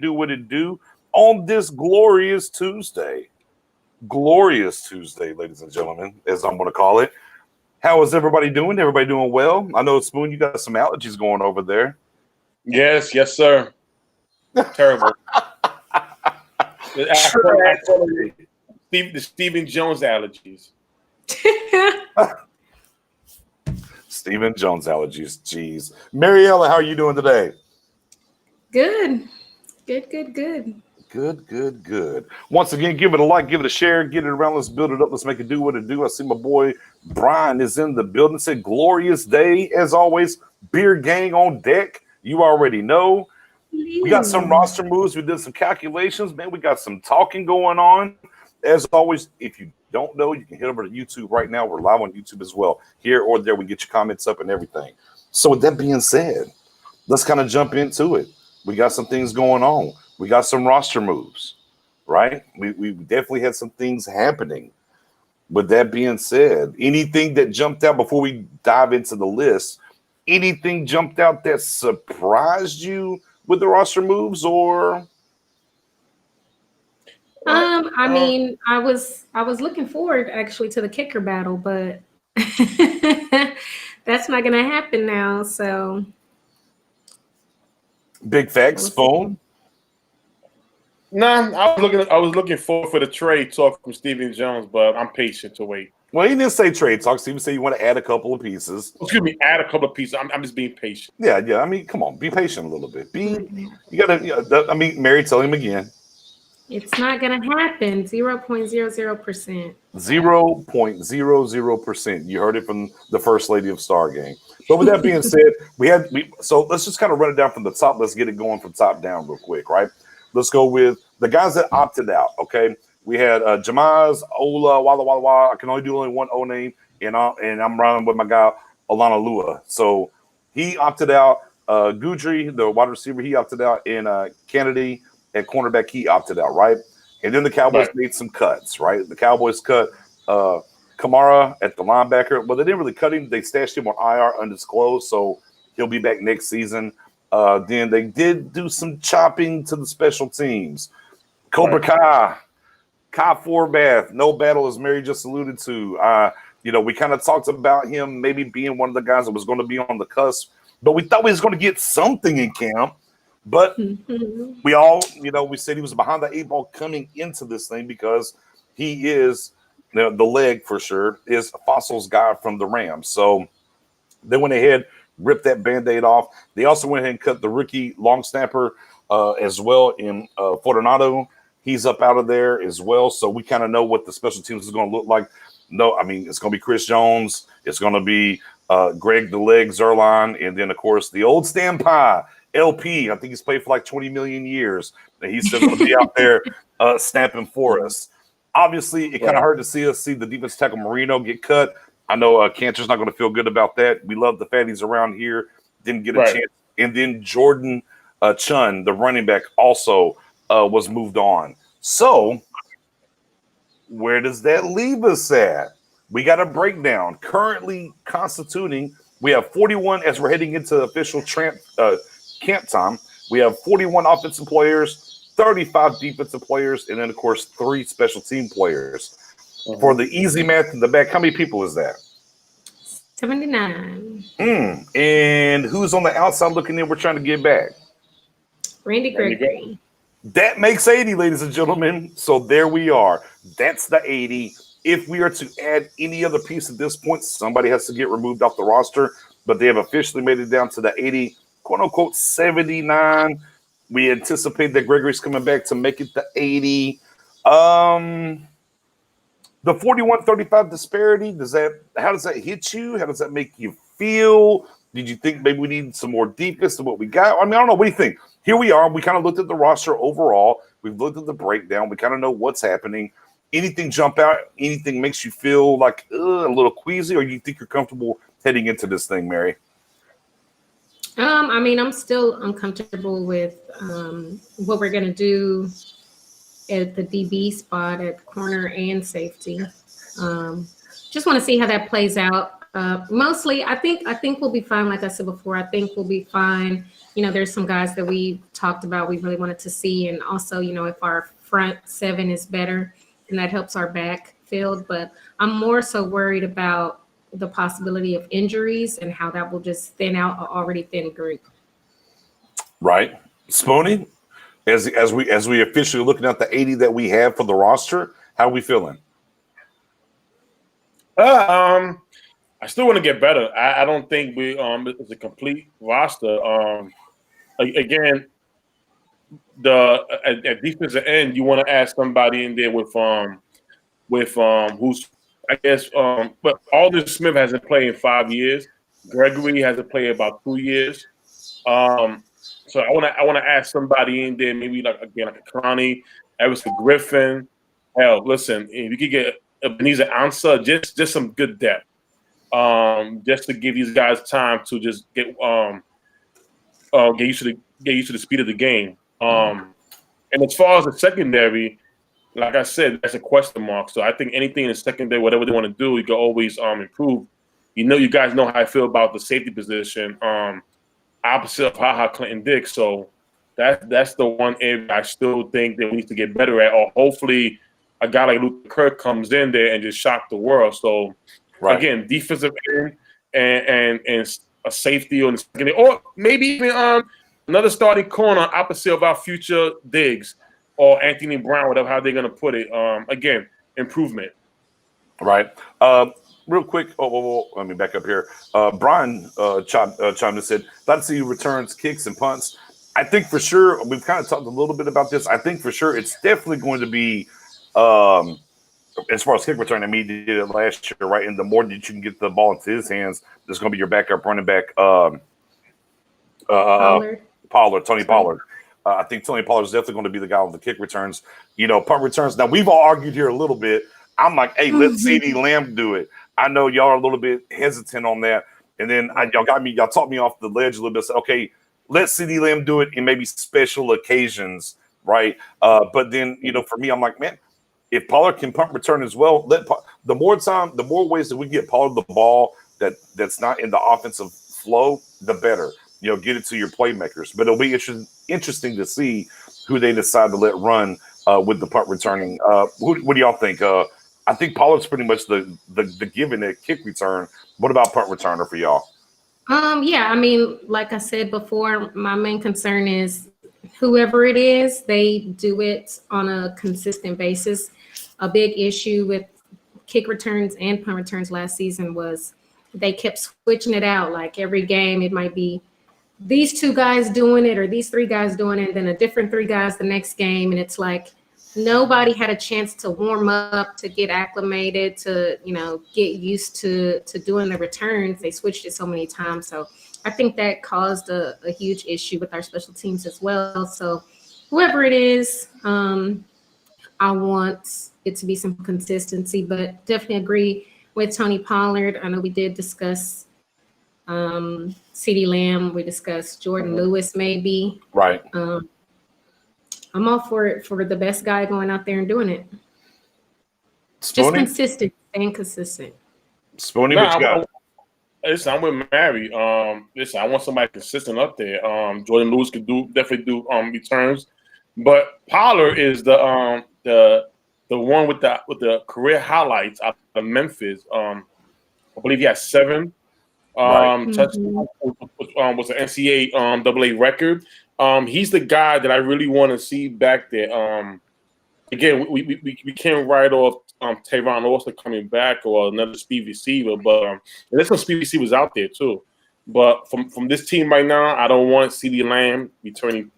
do what it do on this glorious Tuesday. Glorious Tuesday, ladies and gentlemen, as I'm going to call it. How is everybody doing? Everybody doing well? I know, Spoon, you got some allergies going over there. Yes, sir. Terrible. The Stephen Jones allergies. Stephen Jones allergies. Jeez. Mariella, how are you doing today? Good. Good. Once again, give it a like, give it a share, get it around. Let's build it up. Let's make it do what it do. I see my boy Brian is in the building. Said glorious day as always. Beer gang on deck. You already know. We got some roster moves. We did some calculations, man. We got some talking going on. As always, if you don't know, you can head over to YouTube right now. We're live on YouTube as well. Here or there, we get your comments up and everything. So with that being said, let's kind of jump into it. We got some things going on. We got some roster moves, right? We definitely had some things happening. With that being said, anything that jumped out before we dive into the list, anything jumped out that surprised you with the roster moves, or? I mean, I was looking forward actually to the kicker battle, but that's not gonna happen now. So, big facts, Spoon. Nah, I was looking forward for the trade talk from Stephen Jones, but I'm patient to wait. Well, he didn't say trade talk. Stephen said you want to add a couple of pieces. Excuse me, add a couple of pieces. I'm just being patient. Yeah. I mean, come on, be patient a little bit. You gotta. I mean, Mary, tell him again. It's not gonna happen. 0.00%. 0.00%. You heard it from the First Lady of Stargame. But with that being said, so let's just kind of run it down from the top. Let's get it going from top down real quick, right? Let's go with the guys that opted out. Okay. We had Jamaz, Ola, Walla Walla Walla. I can only do one O name, and I'm running with my guy Olana Lua. So he opted out. Gudry, the wide receiver, he opted out, and Kennedy at cornerback, he opted out, right? And then the Cowboys made some cuts, right? The Cowboys cut Kamara at the linebacker. Well, they didn't really cut him. They stashed him on IR undisclosed, so he'll be back next season. Then they did do some chopping to the special teams. Cobra Kai Forbath, no battle, as Mary just alluded to. We kind of talked about him maybe being one of the guys that was going to be on the cusp, but we thought we was going to get something in camp. But we all, we said he was behind the eight ball coming into this thing because he is the leg for sure is Fossil's guy from the Rams. So they went ahead, ripped that Band-Aid off. They also went ahead and cut the rookie long snapper as well in Fortunato. He's up out of there as well. So we kind of know what the special teams is going to look like. No, I mean, it's going to be Chris Jones. It's going to be Greg the Leg Zerline. And then, of course, the old Stampy, LP. I think he's played for like 20 million years. And he's still going to be out there snapping for us. Obviously, it kind of hurt to see the defensive tackle Marino get cut. I know Cantor's not going to feel good about that. We love the fatties around here. Didn't get a chance. And then Jordan Chun, the running back, also was moved on. So where does that leave us at? We got a breakdown. Currently constituting, we have 41 as we're heading into official camp time. We have 41 offensive players, 35 defensive players, and then, of course, 3 special team players. For the easy math in the back, how many people is that? 79. And who's on the outside looking in? We're trying to get back. Randy Gregory. That makes 80, ladies and gentlemen. So there we are. That's the 80. If we are to add any other piece at this point, somebody has to get removed off the roster. But they have officially made it down to the 80, quote unquote 79. We anticipate that Gregory's coming back to make it the 80. The 41-35 disparity, how does that hit you? How does that make you feel? Did you think maybe we need some more deepness to what we got? I mean, I don't know. What do you think? Here we are. We kind of looked at the roster overall. We've looked at the breakdown. We kind of know what's happening. Anything jump out? Anything makes you feel like a little queasy, or you think you're comfortable heading into this thing, Mary? I mean, I'm still uncomfortable with what we're going to do at the DB spot at corner and safety. Just want to see how that plays out. Mostly, I think we'll be fine. Like I said before, I think we'll be fine. There's some guys that we talked about we really wanted to see, and also, if our front seven is better, and that helps our backfield. But I'm more so worried about the possibility of injuries and how that will just thin out an already thin group. Right, Spoony. As we officially looking at the 80 that we have for the roster, how are we feeling? I still want to get better. I don't think it's a complete roster. Again, at defensive end, you want to add somebody in there with who's, I guess, but Aldon Smith hasn't played in 5 years. Gregory hasn't played about 2 years. So I want to ask somebody in there, maybe like a Connie, Everson Griffin. Hell, listen, if you could get Ebenezer Ansah, just some good depth, just to give these guys time to just get used to the speed of the game. And as far as the secondary, like I said, that's a question mark. So I think anything in the secondary, whatever they want to do, you can always improve. You guys know how I feel about the safety position. Opposite of HaHa Clinton Dick. So that's the one area I still think that we need to get better at, or hopefully a guy like Luke Kirk comes in there and just shock the world. So again, defensive end and a safety on the secondary, or maybe even another starting corner opposite of our future Diggs or Anthony Brown, whatever how they're gonna put it. Again, improvement. Right. Real quick, let me back up here. Brian chimed and said, "Glad to see you returns kicks and punts." I think for sure, we've kind of talked a little bit about this. I think for sure it's definitely going to be, as far as kick return, I mean, he did it last year, right? And the more that you can get the ball into his hands, there's going to be your backup running back, Tony Pollard. I think Tony Pollard is definitely going to be the guy on the kick returns. Punt returns. Now, we've all argued here a little bit. I'm like, hey, let CeeDee Lamb do it. I know y'all are a little bit hesitant on that. And then y'all taught me off the ledge a little bit. So, okay, let CeeDee Lamb do it in maybe special occasions, right? But then, for me, I'm like, man, if Pollard can punt return as well, the more ways that we get Pollard the ball that's not in the offensive flow, the better. Get it to your playmakers. But it'll be interesting to see who they decide to let run with the punt returning. What do y'all think? I think Pollard's pretty much the given at kick return. What about punt returner for y'all? Yeah, I mean, like I said before, my main concern is whoever it is, they do it on a consistent basis. A big issue with kick returns and punt returns last season was they kept switching it out. Like every game, it might be these two guys doing it or these three guys doing it, and then a different three guys the next game. And it's like nobody had a chance to warm up, to get acclimated, to, get used to doing the returns. They switched it so many times. So I think that caused a huge issue with our special teams as well. So whoever it is, I want it to be some consistency, but definitely agree with Tony Pollard. I know we did discuss CeeDee Lamb. We discussed Jordan Lewis, maybe. Right. I'm all for it, for the best guy going out there and doing it. Spoony? Just consistent, staying consistent. Spoony, what you got? Listen, I'm with Mary. Listen, I want somebody consistent up there. Jordan Lewis could definitely do returns, but Pollard is the one with the career highlights out of Memphis. I believe he has 7 touchdowns, was an NCAA record. He's the guy that I really want to see back there. Again, we can't write off Tavon Austin coming back or another speed receiver, but there's some speed receivers out there too. But from this team right now, I don't want CeeDee Lamb returning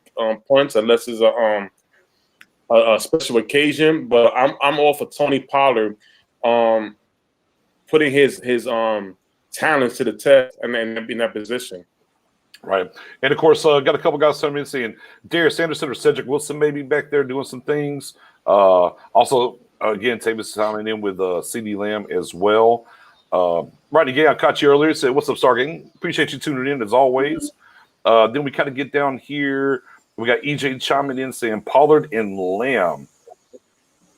punts unless it's a special occasion. But I'm all for Tony Pollard putting his talents to the test and then in that position. Right. And, of course, got a couple guys coming in saying Darius Anderson or Cedric Wilson maybe back there doing some things. Also, again, Tavis signing in with CeeDee Lamb as well. Right, again, I caught you earlier. Said, what's up, Stargate? Appreciate you tuning in as always. Then we kind of get down here. We got EJ chiming in saying Pollard and Lamb.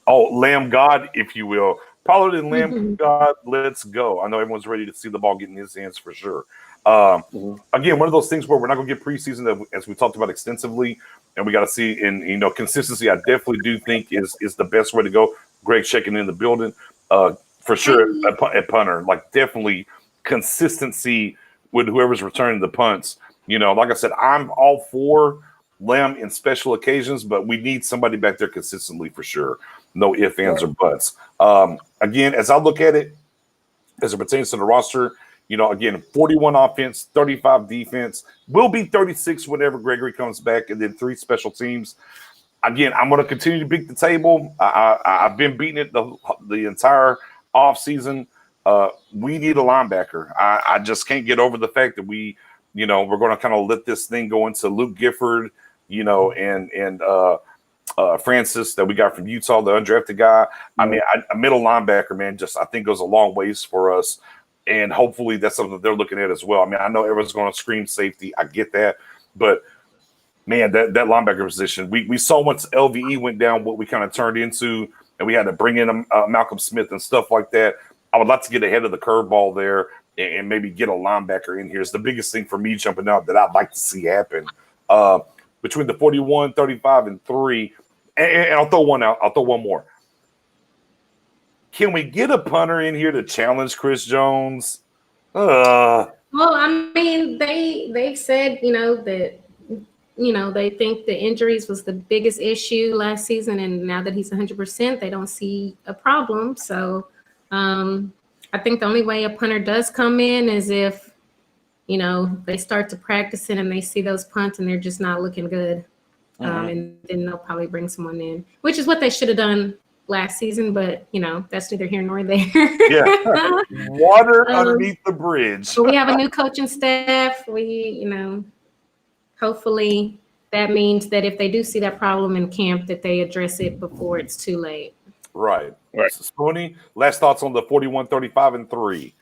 Oh, Lamb God, if you will. Pollard and Lamb, Mhm. God, let's go. I know everyone's ready to see the ball get in his hands for sure. Again, one of those things where we're not going to get preseason, as we talked about extensively, and we got to see. And consistency, I definitely do think is the best way to go. Greg checking in the building, for sure. At punter, like definitely consistency with whoever's returning the punts. Like I said, I'm all for Lamb in special occasions, but we need somebody back there consistently for sure. No ifs, ands, or buts. Again, as I look at it, as it pertains to the roster, again, 41 offense, 35 defense, will be 36 whenever Gregory comes back, and then 3 special teams. Again, I'm going to continue to beat the table. I've been beating it the entire offseason. We need a linebacker. I just can't get over the fact that we're going to kind of let this thing go into Luke Gifford, and Francis that we got from Utah, the undrafted guy. I mean, a middle linebacker, man, I think goes a long ways for us. And hopefully that's something that they're looking at as well. I mean, I know everyone's going to scream safety. I get that. But, man, that linebacker position, we saw once LVE went down what we kind of turned into, and we had to bring in Malcolm Smith and stuff like that. I would like to get ahead of the curveball there and maybe get a linebacker in here. It's the biggest thing for me jumping out that I'd like to see happen. Between the 41, 35, and 3, and I'll throw one out. I'll throw one more. Can we get a punter in here to challenge Chris Jones? Well, I mean, they said, that, they think the injuries was the biggest issue last season, and now that he's 100%, they don't see a problem. So I think the only way a punter does come in is if, they start to practice it and they see those punts and they're just not looking good. And then they'll probably bring someone in, which is what they should have done last season, but that's neither here nor there. Yeah, water underneath the bridge. But we have a new coaching staff. Hopefully that means that if they do see that problem in camp, that they address it before it's too late. Right. Spoony, last thoughts on the 41, 35, and 3.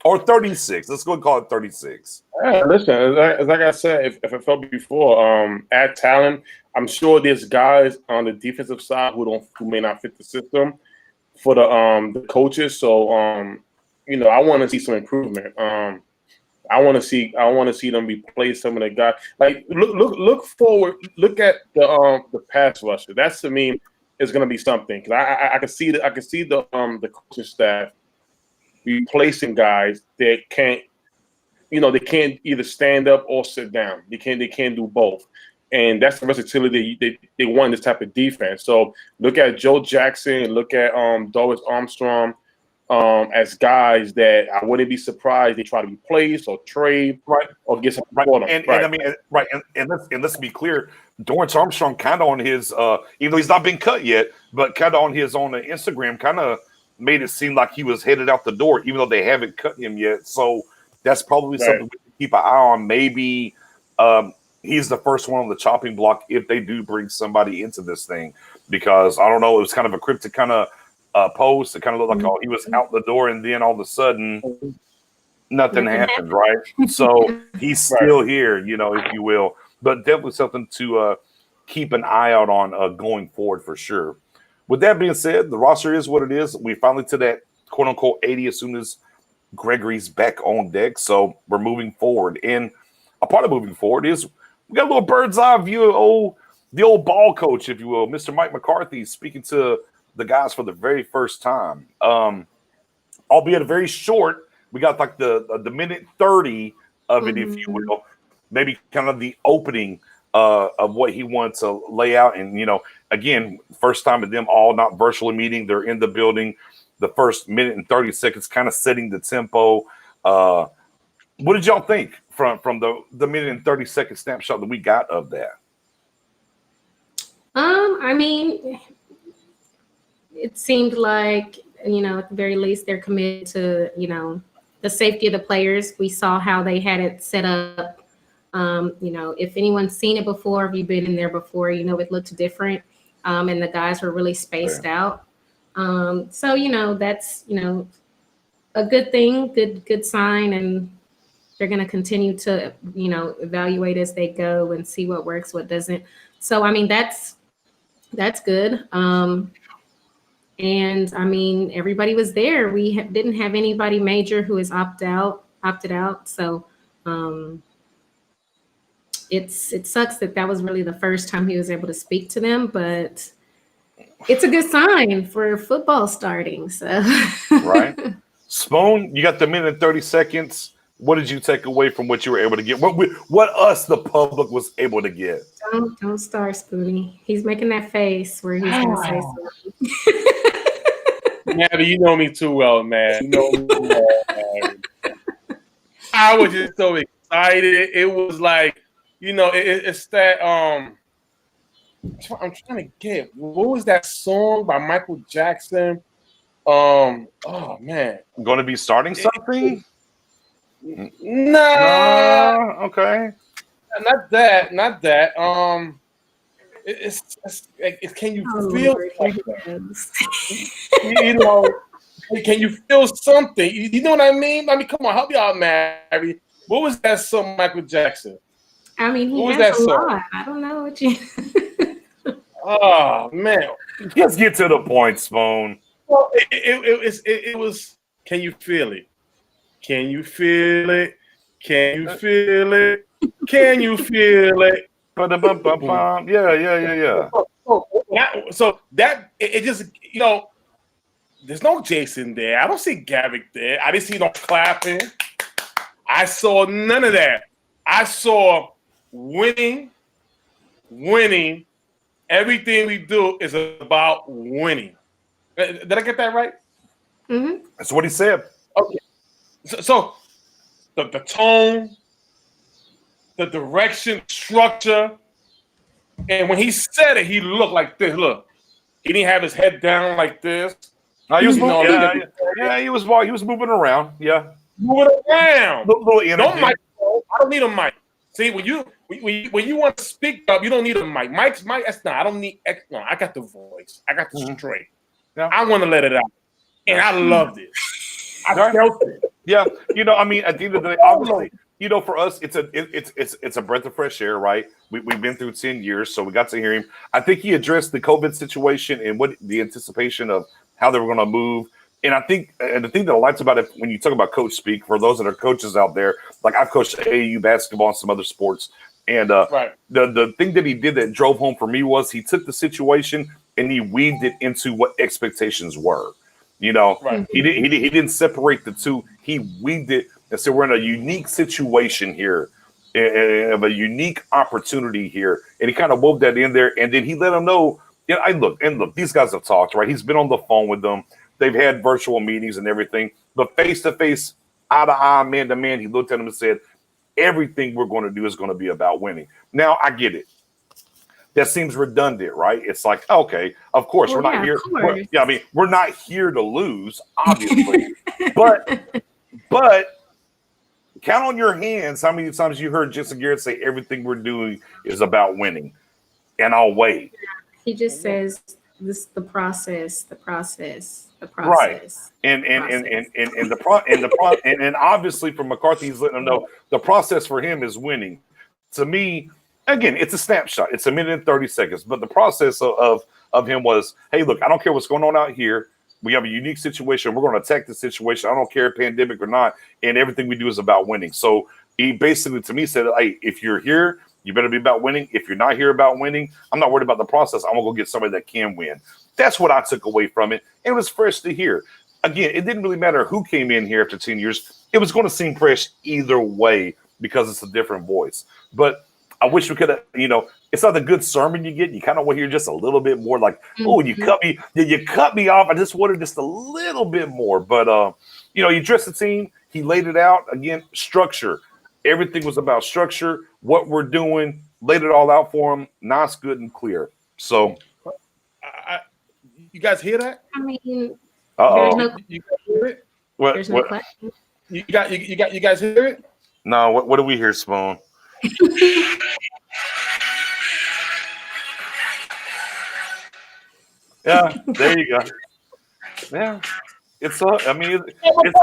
Or 36. Let's go and call it 36. Yeah, listen, like I said, if I felt before, add talent. I'm sure there's guys on the defensive side who may not fit the system for the coaches. So I want to see some improvement. I want to see them replace some of the guys. Like look forward. Look at the pass rusher. That's, to me, is going to be something, because I can see the coaching staff replacing guys that can't either stand up or sit down. They can't do both. And that's the versatility they want in this type of defense. So look at Joe Jackson, look at Doris Armstrong as guys that I wouldn't be surprised they try to replace or trade, or get some for them. And I mean, and let's be clear, Doris Armstrong kind of on his, even though he's not been cut yet, but kind of on his own Instagram, kind of made it seem like he was headed out the door, even though they haven't cut him yet. So that's probably something we can keep an eye on. Maybe he's the first one on the chopping block if they do bring somebody into this thing, because I don't know, it was kind of a cryptic kind of post. It kind of looked like he was out the door, and then all of a sudden nothing happened, right? So he's still here, if you will. But definitely something to keep an eye out on going forward for sure. With that being said, the roster is what it is. We finally to that quote-unquote 80 as soon as Gregory's back on deck. So we're moving forward. And a part of moving forward is we got a little bird's eye view of the old ball coach, if you will, Mr. Mike McCarthy, speaking to the guys for the very first time. Albeit a very short, we got like the minute 30 of it, if you will. Maybe kind of the opening of what he wanted to lay out. And, again, first time with them all not virtually meeting. They're in the building. The first minute and 30 seconds kind of setting the tempo. What did y'all think from the minute and 30 second snapshot that we got of that? I mean, it seemed like, at the very least, they're committed to, the safety of the players. We saw how they had it set up. If anyone's seen it before, if you've been in there before, it looked different. And the guys were really spaced out. So, that's, a good thing, good sign. And they're going to continue to, evaluate as they go and see what works, what doesn't. So, I mean, that's good. And And I mean, everybody was there. We didn't have anybody major who is opted out. So it sucks that was really the first time he was able to speak to them, but it's a good sign for football starting. So right. Spoon, you got the minute and 30 seconds. What did you take away from what you were able to get? What us, the public, was able to get? Don't start, Spoonie. He's making that face where he's gonna say something. Maddie, you know me too well, man. You know me too well, man. I was just so excited. It was like, it's that I'm trying to get, what was that song by Michael Jackson? Oh man. Going to be starting something? No, okay. Not that. It's can you feel can you feel something? You know what I mean? Come on, help me out, Mary. What was that song, Michael Jackson? I mean, what has was that a song? lot. I don't know what you. Oh man, let's get to the point, Spoon. Well, it was. Can you feel it? Can you feel it? Can you feel it? Can you feel it? Yeah. So that it just there's no Jason there. I don't see Garrick there. I didn't see no clapping. I saw none of that. I saw winning. Everything we do is about winning. Did I get that right? Mm-hmm. That's what he said. Okay. So the tone, the direction, structure, and when he said it, he looked like this. Look, he didn't have his head down like this. He was moving. He was moving around. Yeah, moving around. Little energy. No mic. I don't need a mic. See, when you want to speak up, you don't need a mic. Mike's mic. That's not. I don't need. No, I got the voice. I got the strength. Yeah. I want to let it out, and I loved it. I felt it. Yeah, at the end of the day, obviously, for us, it's a breath of fresh air, right? We've been through 10 years, so we got to hear him. I think he addressed the COVID situation and what the anticipation of how they were going to move. And I think, and the thing that I liked about it, when you talk about coach speak, for those that are coaches out there, like I've coached AAU basketball and some other sports, and the thing that he did that drove home for me was he took the situation and he weaved it into what expectations were. Right. He didn't separate the two. He weaved it and said, we're in a unique situation here, of a unique opportunity here. And he kind of wove that in there. And then he let them know, look, these guys have talked, right? He's been on the phone with them. They've had virtual meetings and everything. But face-to-face, eye-to-eye, man-to-man, he looked at them and said, everything we're going to do is going to be about winning. Now, I get it. That seems redundant, right? It's like, okay, of course, we're not here. We're not here to lose, obviously. but count on your hands how many times you heard Jason Garrett say everything we're doing is about winning. And I'll wait. He just says this the process. Right. And obviously from McCarthy, he's letting them know the process for him is winning. To me, again, it's a snapshot. It's a minute and 30 seconds. But the process of him was, hey, look, I don't care what's going on out here. We have a unique situation. We're going to attack the situation. I don't care, pandemic or not. And everything we do is about winning. So he basically, to me, said, hey, if you're here, you better be about winning. If you're not here about winning, I'm not worried about the process. I'm going to go get somebody that can win. That's what I took away from it. It was fresh to hear. Again, it didn't really matter who came in here after 10 years. It was going to seem fresh either way because it's a different voice. But I wish we could have, it's not a good sermon you get. You kind of want to hear just a little bit more like, oh, you cut me off. I just wanted just a little bit more. But, he addressed the team. He laid it out. Again, structure. Everything was about structure, what we're doing, laid it all out for him. Nice, good, and clear. So. You guys hear that? I mean, you guys hear it? There's no question. You guys hear it? No, what do we hear, Spoon? Yeah, there you go. Yeah, it's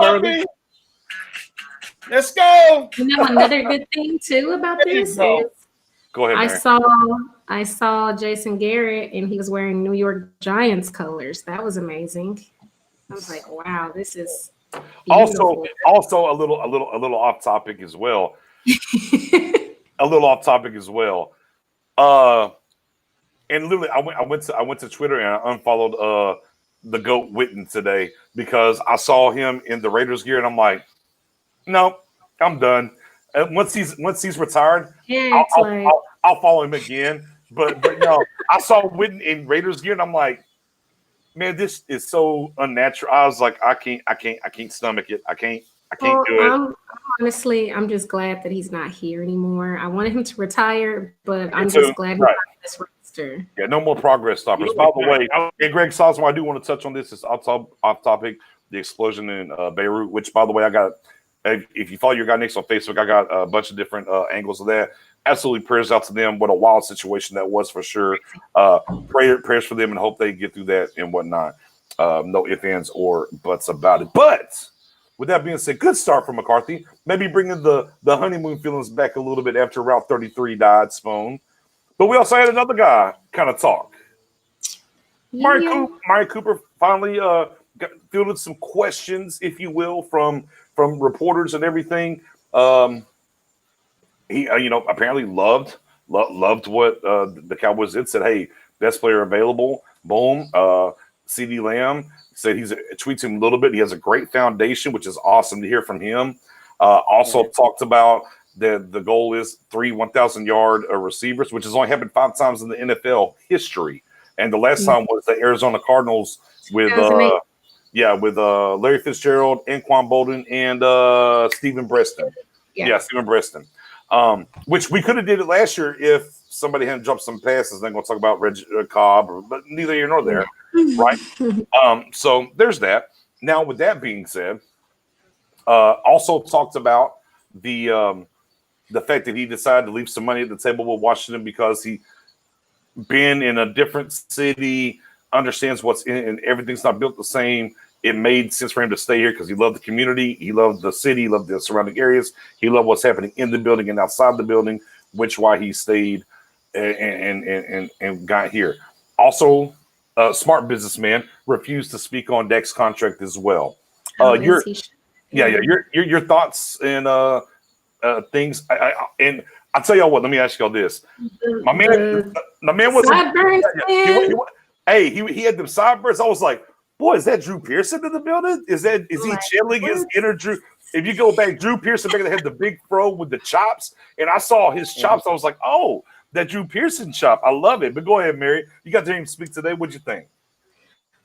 early. Let's go. Another good thing too about this is go ahead, I Mary. saw I saw Jason Garrett and he was wearing New York Giants colors. That was amazing. I was like, wow, this is beautiful. Also a little off topic as well. A little off topic as well. And literally, I went to Twitter and I unfollowed the GOAT Witten today because I saw him in the Raiders gear and I'm like, no, I'm done. And once he's retired, Yeah, I'll follow him again. But no, I saw Witten in Raiders gear and I'm like, man, this is so unnatural. I was like, I can't stomach it. I can't do it. Honestly, I'm just glad that he's not here anymore. I wanted him to retire, but I'm too. just glad he's Right. on this roster. Yeah, no more progress stoppers. By the way, and Greg Salzman, I do want to touch on this. It's off topic. The explosion in Beirut, which, by the way, I got. If you follow your guy Nick's on Facebook, I got a bunch of different angles of that. Absolutely, prayers out to them. What a wild situation that was for sure. Prayers for them and hope they get through that and whatnot. No ifs, ands, or buts about it. But with that being said, good start for McCarthy. Maybe bringing the honeymoon feelings back a little bit after Route 33 died, Spoon. But we also had another guy kind of talk. Amari Cooper finally fielded some questions, if you will, from reporters and everything. He, apparently loved what the Cowboys did. Said, "Hey, best player available." Boom. CD Lamb said tweets him a little bit. He has a great foundation, which is awesome to hear from him. Also talked about that the goal is 3 1,000-yard receivers, which has only happened 5 times in the NFL history. And the last time was the Arizona Cardinals with Larry Fitzgerald, Anquan Bolden, and Stephen Preston. Yeah, Stephen Preston. Which we could have did it last year if somebody hadn't dropped some passes. Then we'll talk about Reg Cobb, but neither here nor there, right? So there's that. Now, with that being said, also talked about the fact that he decided to leave some money at the table with Washington because he been in a different city, understands what's in, and everything's not built the same. It made sense for him to stay here because he loved the community, he loved the city, he loved the surrounding areas, he loved what's happening in the building and outside the building, which why he stayed and got here. Also, smart businessman refused to speak on Dak's contract as well. Your thoughts and things. And I'll tell y'all what. Let me ask y'all this. My man was sideburns. He had them sideburns. I was like, boy, is that Drew Pearson in the building? Is he channeling his inner Drew? If you go back, Drew Pearson back had the big fro with the chops, and I saw his chops. I was like, oh, that Drew Pearson chop. I love it. But go ahead, Mary. You got to hear him speak today. What'd you think?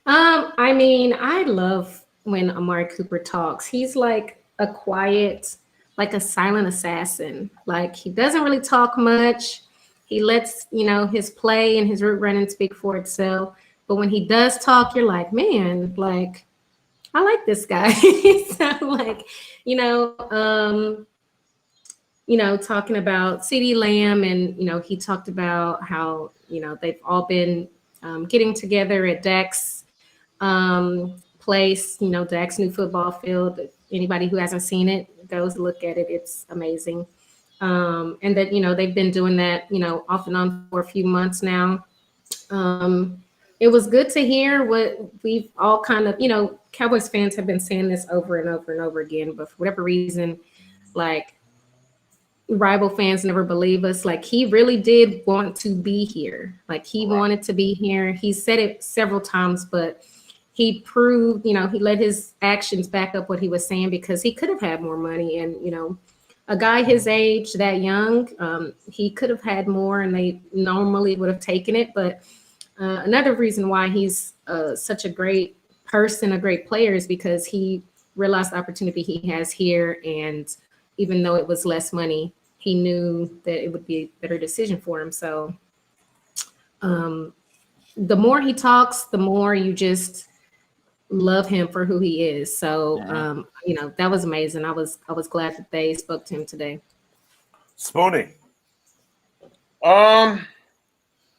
I mean, I love when Amari Cooper talks. He's like a quiet, like a silent assassin. Like he doesn't really talk much. He lets, his play and his route running speak for itself. But when he does talk, you're like, man, like, I like this guy. So like, talking about CeeDee Lamb and, he talked about how, they've all been getting together at Dak's place, Dak's new football field. Anybody who hasn't seen it, goes look at it. It's amazing. And that, they've been doing that, off and on for a few months now. It was good to hear what we've all kind of, Cowboys fans have been saying this over and over and over again, but for whatever reason, like rival fans never believe us. Like he really did want to be here. Like he wanted to be here. He said it several times, but he proved, he let his actions back up what he was saying because he could have had more money. And, a guy his age, that young, he could have had more and they normally would have taken it. But another reason why he's such a great person, a great player, is because he realized the opportunity he has here. And even though it was less money, he knew that it would be a better decision for him. So the more he talks, the more you just love him for who he is. So, that was amazing. I was glad that they spoke to him today. Spoonie. I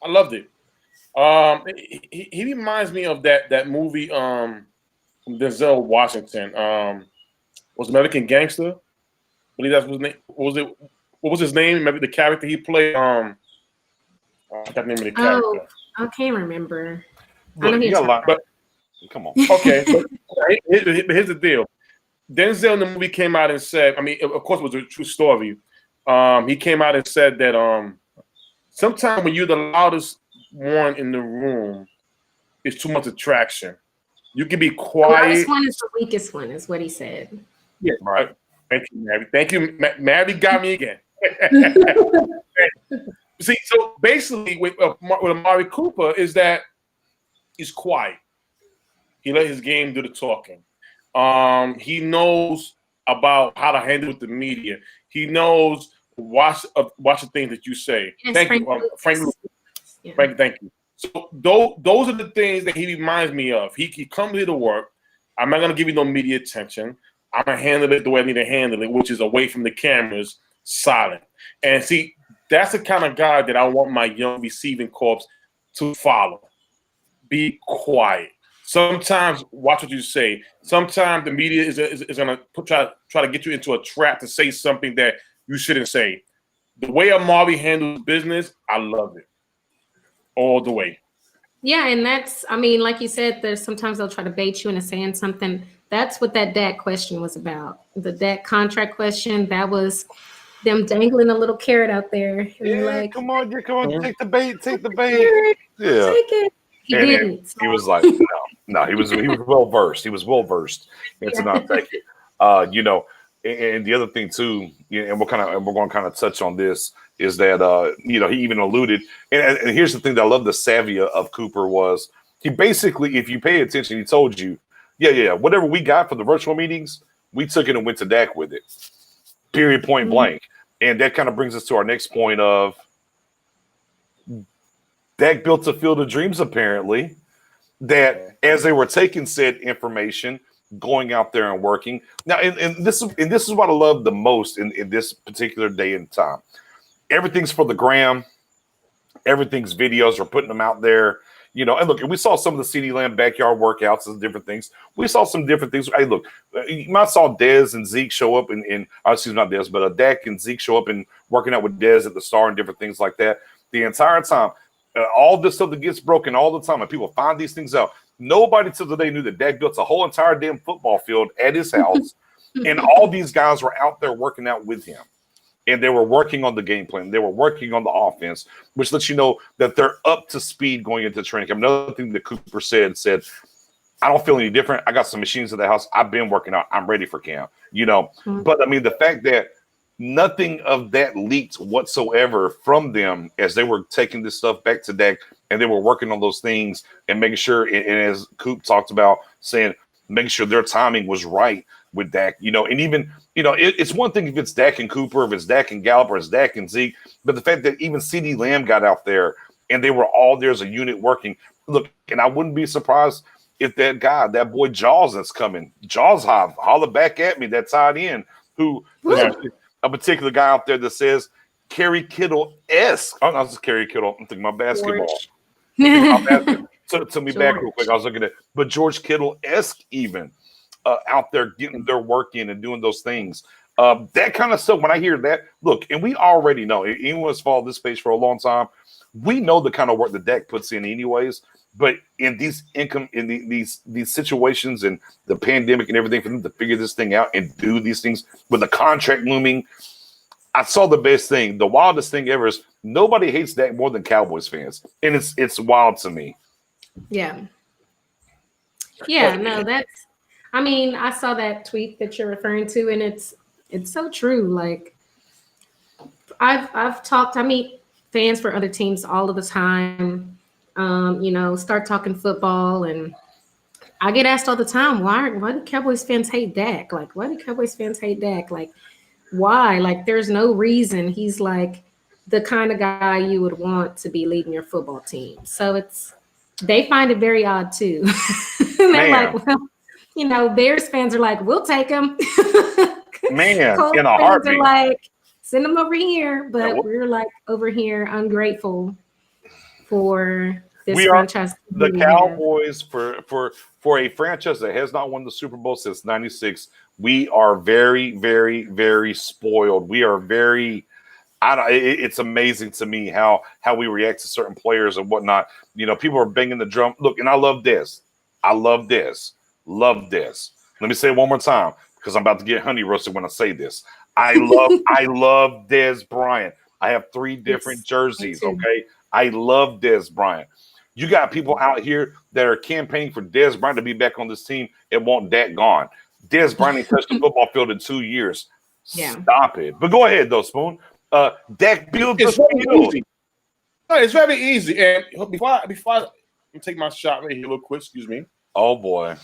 loved it. He reminds me of that movie from Denzel Washington. Was American Gangster? I believe that's his name. What was his name? Maybe the character he played. I can't name the Oh, character. I can't remember. I Look, know you he's got a lot. But Come on. okay, but here's the deal. Denzel in the movie came out and said, I mean, of course, it was a true story. He came out and said that sometimes when you're the loudest one in the room, it's too much attraction. You can be The quiet. loudest one is the weakest one, is what he said. Yeah, Right. Thank you, Mary. Thank you, Mary. Got me again. See, so basically, with Amari Cooper is that he's quiet. He let his game do the talking. He knows about how to handle with the media. He knows watch the things that you say. Yes, Thank Frank you, Frank. Lucas. Yeah. Frank, thank you. So those are the things that he reminds me of. He comes here to work. I'm not gonna give you no media attention. I'm gonna handle it the way I need to handle it, which is away from the cameras, silent. And see, that's the kind of guy that I want my young receiving corps to follow. Be quiet. Sometimes watch what you say. Sometimes the media is gonna try to get you into a trap to say something that you shouldn't say. The way Amari handles business, I love it. All the way. Yeah, and that's, I mean, like you said, there's sometimes they'll try to bait you into saying something. That's what that Dak question was about. The Dak contract question, that was them dangling a little carrot out there. And Yeah, like, come on, Mhm. take the bait, take the bait. "Carrot, Yeah. take it. He And didn't. he was like, no, he was well versed. He was well versed into not take it. You know, and the other thing too, and we're going to kind of touch on this is that he even alluded, and here's the thing that I love the savvy of Cooper was he basically, if you pay attention, he told you, yeah, whatever we got for the virtual meetings, we took it and went to Dak with it. Period, point blank. And that kind of brings us to our next point of Dak built a field of dreams, apparently, that as they were taking said information, going out there and working. Now, and this is what I love the most in this particular day and time. Everything's for the gram. Everything's videos. We're putting them out there. And look, we saw some of the CD Lamb backyard workouts and different things. We saw some different things. Hey, look, you might saw Dez and Zeke show up not Dez, but Dak and Zeke show up and working out with Dez at the Star and different things like that. The entire time, all this stuff that gets broken all the time, and people find these things out. Nobody till today knew that Dak built a whole entire damn football field at his house, and all these guys were out there working out with him. And they were working on the game plan. They were working on the offense, which lets you know that they're up to speed going into training camp. Another thing that Cooper said, I don't feel any different. I got some machines at the house. I've been working out. I'm ready for camp, But, I mean, the fact that nothing of that leaked whatsoever from them as they were taking this stuff back to Dak and they were working on those things and making sure, and as Coop talked about, making sure their timing was right with Dak, and even, it's one thing if it's Dak and Cooper, if it's Dak and Gallup, or it's Dak and Zeke, but the fact that even CD Lamb got out there and they were all there as a unit working. Look, and I wouldn't be surprised if that boy Jaws that's coming, Jaws holler back at me, that tied in, who a particular guy out there that says Kerry Kittle-esque. Oh, not just Kerry Kittle. I'm thinking about basketball. To me back real quick. I was looking at, but George Kittle-esque even out there getting their work in and doing those things. That kind of stuff. When I hear that, look, and we already know. Anyone who's followed this page for a long time, we know the kind of work that Dak puts in, anyways. But in these situations and the pandemic and everything, for them to figure this thing out and do these things with the contract looming, I saw the best thing. The wildest thing ever is nobody hates Dak more than Cowboys fans, and it's wild to me. Yeah, no, that's, I mean, I saw that tweet that you're referring to, and it's so true. Like, I meet fans for other teams all of the time. Start talking football, and I get asked all the time, why do Cowboys fans hate Dak? Like, why do Cowboys fans hate Dak? Like, why? Like, there's no reason. He's like the kind of guy you would want to be leading your football team. So they find it very odd too. They're like, well, Bears fans are like, we'll take him. Man, Colts in a fans heartbeat. are like, send him over here, but we're like over here ungrateful for this franchise. The Cowboys for a franchise that has not won the Super Bowl since '96. We are very, very, very spoiled. We are very It's amazing to me how we react to certain players and whatnot. People are banging the drum. Look, and I love this. Love this. Let me say it one more time because I'm about to get honey roasted when I say this. I love Dez Bryant. I have 3 different jerseys. Okay, I love Dez Bryant. You got people out here that are campaigning for Dez Bryant to be back on this team and want Dak gone. Dez Bryant ain't touched the football field in 2 years. Yeah. Stop it. But go ahead though, Spoon. Dak Built. It's very easy. No, it's very easy. And before I take my shot right here real quick, excuse me. Oh boy.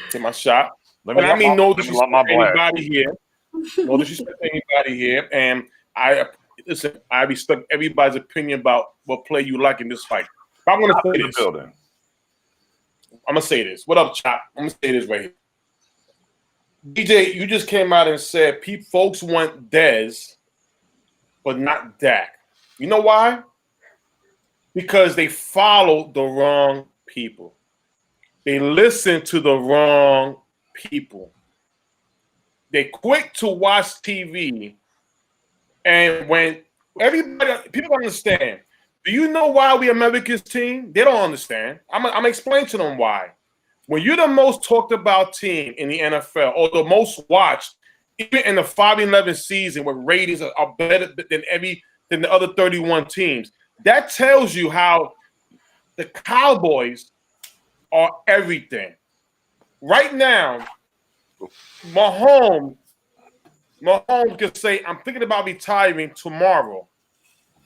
Take my shot. I mean no disrespect to anybody here. No disrespect to anybody here. And I respect everybody's opinion about what play you like in this fight. But I'm gonna say this. I'm gonna say this. What up, Chop? I'm gonna say this right here. DJ, you just came out and said folks want Dez, but not Dak. You know why? Because they follow the wrong people. They listen to the wrong people. They quick to watch TV. And when people don't understand, do you know why we America's team? They don't understand. I'm explaining to them why. When you're the most talked about team in the NFL or the most watched, even in the 5-11 season where ratings are better than the other 31 teams, that tells you how the Cowboys are everything. Right now, Mahomes can say, I'm thinking about retiring tomorrow.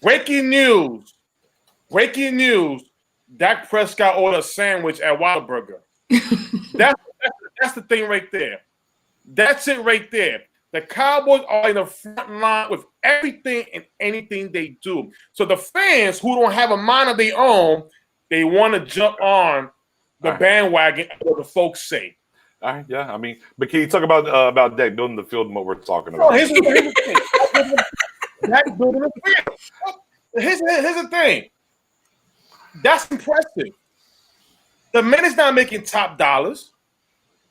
Breaking news, Dak Prescott ordered a sandwich at Whataburger. That's the thing right there. That's it right there. The Cowboys are in the front line with everything and anything they do. So the fans who don't have a mind of their own, they want to jump on the bandwagon, what the folks say. All right, yeah. I mean, but can you talk about Dak building the field and what we're talking about? No, here's the thing. Dak building the field. Here's the thing. That's impressive. The man is not making top dollars.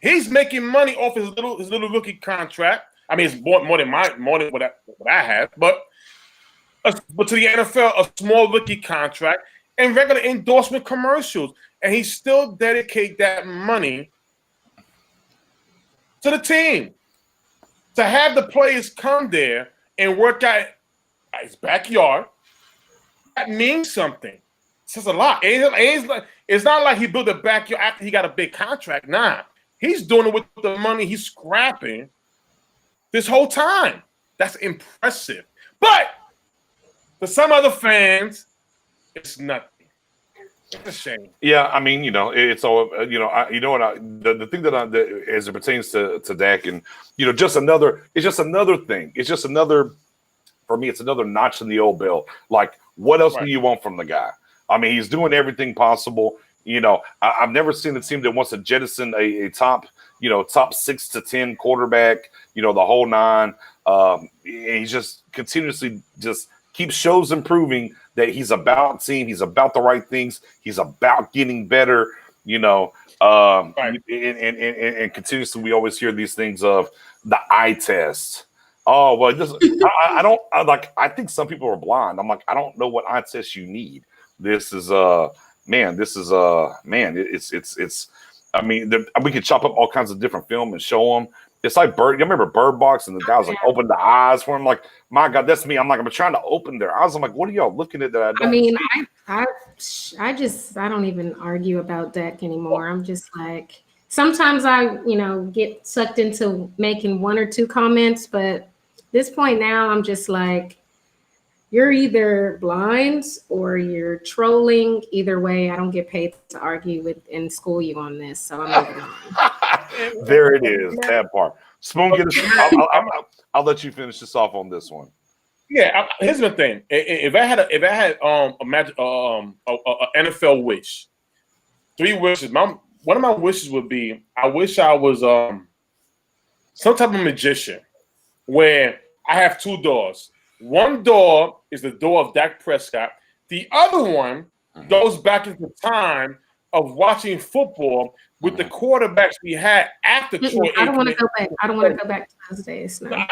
He's making money off his little rookie contract. I mean, it's more than what I have, but to the NFL, a small rookie contract and regular endorsement commercials, and he still dedicate that money to the team. To have the players come there and work out his backyard, that means something. It says a lot. It's not like he built a backyard after he got a big contract. Nah, he's doing it with the money he's scrapping this whole time. That's impressive. But for some other fans, it's nothing. It's a shame. Yeah, I mean, it's all, the thing that as it pertains to Dak and, it's just another thing. It's just for me, it's another notch in the old belt. Like, what else do you want from the guy? I mean, he's doing everything possible. I've never seen a team that wants to jettison a top 6 to 10 quarterback, the whole nine. And he just continuously just keeps shows improving that he's about team. He's about the right things. He's about getting better, and continuously we always hear these things of the eye test. Oh, well, I think some people are blind. I'm like, I don't know what eye test you need. It's I mean, we could chop up all kinds of different film and show them. It's like you remember Bird Box and the guys like opened the eyes for him. Like, my God, that's me. I'm like, I'm trying to open their eyes. I'm like, what are y'all looking at that I don't see? I don't even argue about Dak anymore. I'm just like, sometimes I, get sucked into making one or two comments, but this point now, I'm just like, you're either blind or you're trolling. Either way, I don't get paid to argue with and school you on this, so I'm moving on. There it is, that part. Spoon, I'll let you finish this off on this one. Yeah, here's the thing. If I had an NFL wish, 3 wishes. One of my wishes would be, I wish I was some type of magician where I have 2 doors. One door is the door of Dak Prescott. The other one goes back into time of watching football with the quarterbacks we had after Troy I don't want to Aikman. go back. I don't want to go back to those days. No.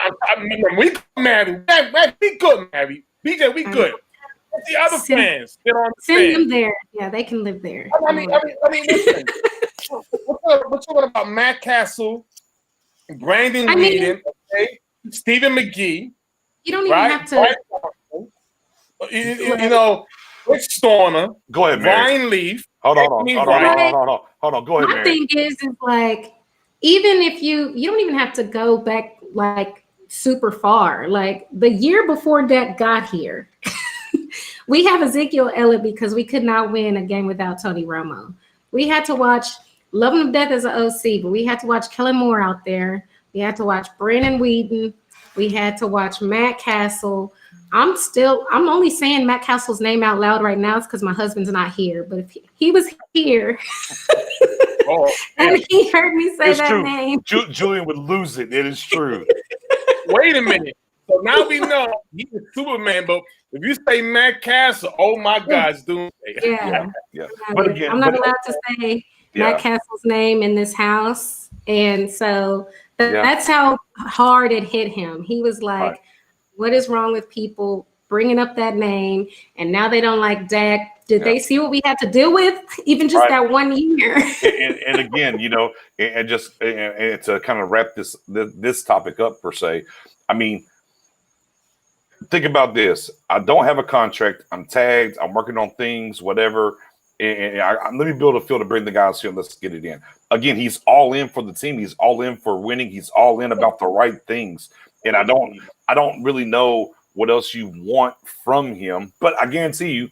We married. We good, Mary. BJ, we good. The other fans, send them there. Yeah, they can live there. I mean, listen. We're talking about Matt Castle, Brandon Whedon, Stephen McGee. You don't even have to. You know, Rick Stormer. Go ahead, Mary. Ryan Leaf. Hold on. Go ahead, My Mary. thing is like, even if you don't even have to go back like super far. Like the year before Dak got here, we have Ezekiel Elliott because we could not win a game without Tony Romo. We had to watch Love Him to Death as an OC, but we had to watch Kellen Moore out there. We had to watch Brandon Whedon. We had to watch Matt Castle. I'm only saying Matt Castle's name out loud right now because my husband's not here. But if he was here and he heard me say that name, Julian would lose it. It is true. Wait a minute. So now we know he's a Superman, but if you say Matt Castle, oh my God, it's doomsday. Yeah. But again, I'm not allowed to say Matt Castle's name in this house. And so that's how hard it hit him. He was like, what is wrong with people bringing up that name? And now they don't like Dak. Did they see what we had to deal with even just that 1 year? and again, you know, and to kind of wrap this topic up per se, I mean, think about this. I don't have a contract. I'm tagged. I'm working on things, whatever. And let me build a field to bring the guys here. Let's get it in. Again, he's all in for the team. He's all in for winning. He's all in about the right things. And I don't really know what else you want from him. But I guarantee you,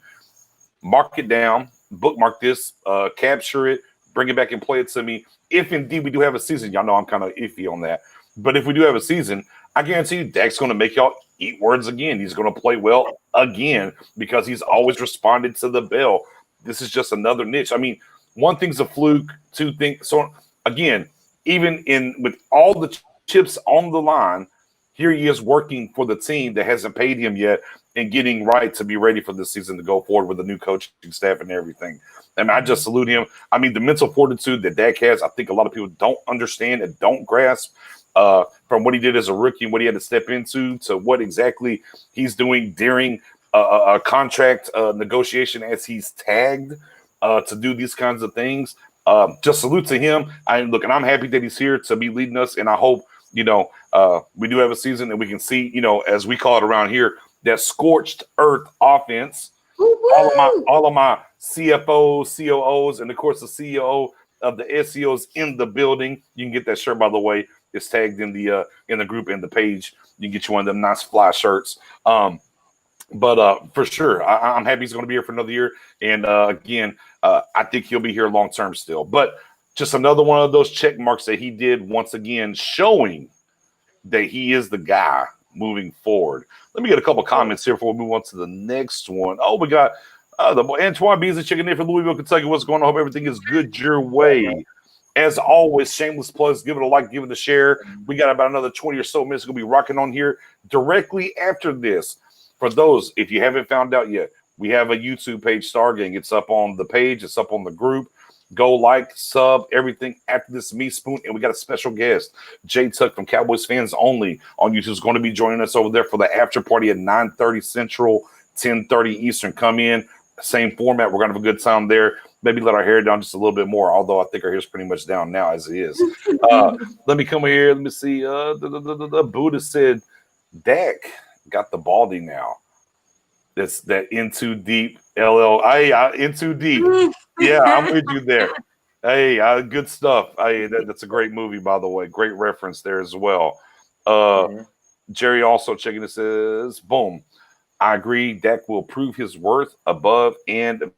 mark it down, bookmark this, capture it, bring it back and play it to me. If indeed we do have a season, y'all know I'm kind of iffy on that. But if we do have a season, I guarantee you Dak's going to make y'all eat words again. He's going to play well again because he's always responded to the bell. This is just another niche. I mean, one thing's a fluke, two things. So again, even with all the chips on the line, here he is working for the team that hasn't paid him yet and getting right to be ready for this season to go forward with the new coaching staff and everything. I mean, I just salute him. I mean, the mental fortitude that Dak has, I think a lot of people don't understand and don't grasp from what he did as a rookie and what he had to step into to what exactly he's doing during a contract negotiation as he's tagged to do these kinds of things. Just salute to him. And I'm happy that he's here to be leading us. And I hope, you know, we do have a season and we can see, you know, as we call it around here, that scorched earth offense. Woo-hoo! All of my CFOs, COOs, and of course the CEO of the SEOs in the building. You can get that shirt, by the way. It's tagged in the group and the page. You can get you one of them nice fly shirts. But for sure, I'm happy he's going to be here for another year. And again, I think he'll be here long term still. But just another one of those check marks that he did once again, showing that he is the guy moving forward. Let me get a couple comments here before we move on to the next one. Oh, we got the boy Antoine Beasley checking in from Louisville, Kentucky. What's going on? Hope everything is good your way. As always, shameless plugs. Give it a like, give it a share. We got about another 20 or so minutes. We're going to be rocking on here directly after this. For those, if you haven't found out yet, we have a YouTube page, Stargang. It's up on the page. It's up on the group. Go like, sub, everything after this Me Spoon. And we got a special guest, Jay Tuck from Cowboys Fans Only on YouTube is going to be joining us over there for the after party at 9:30 Central, 10:30 Eastern. Come in. Same format. We're going to have a good time there. Maybe let our hair down just a little bit more, although I think our hair's pretty much down now as it is. Let me come here. Let me see. The Buddha said, Dak got the baldy now. That's that in too deep. In too deep. Yeah, I'm with you there. Hey, good stuff. Hey, that's a great movie, by the way. Great reference there as well. Jerry also checking this says, boom. I agree. Dak will prove his worth above and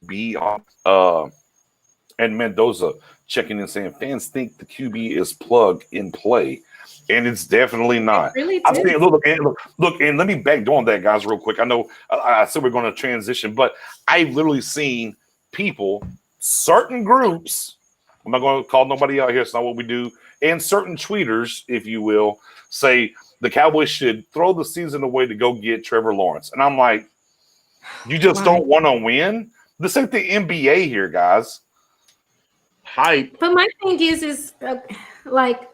beyond. And Mendoza checking in saying fans think the QB is plug and play. And it's definitely not. It really I'm saying, look, and let me backdoor on that, guys, real quick. I know I said we're going to transition, but I've literally seen people, certain groups, I'm not going to call nobody out here, it's not what we do, and certain tweeters, if you will, say the Cowboys should throw the season away to go get Trevor Lawrence. And I'm like, you just don't want to win? This ain't the NBA here, guys. hype. But my thing is like,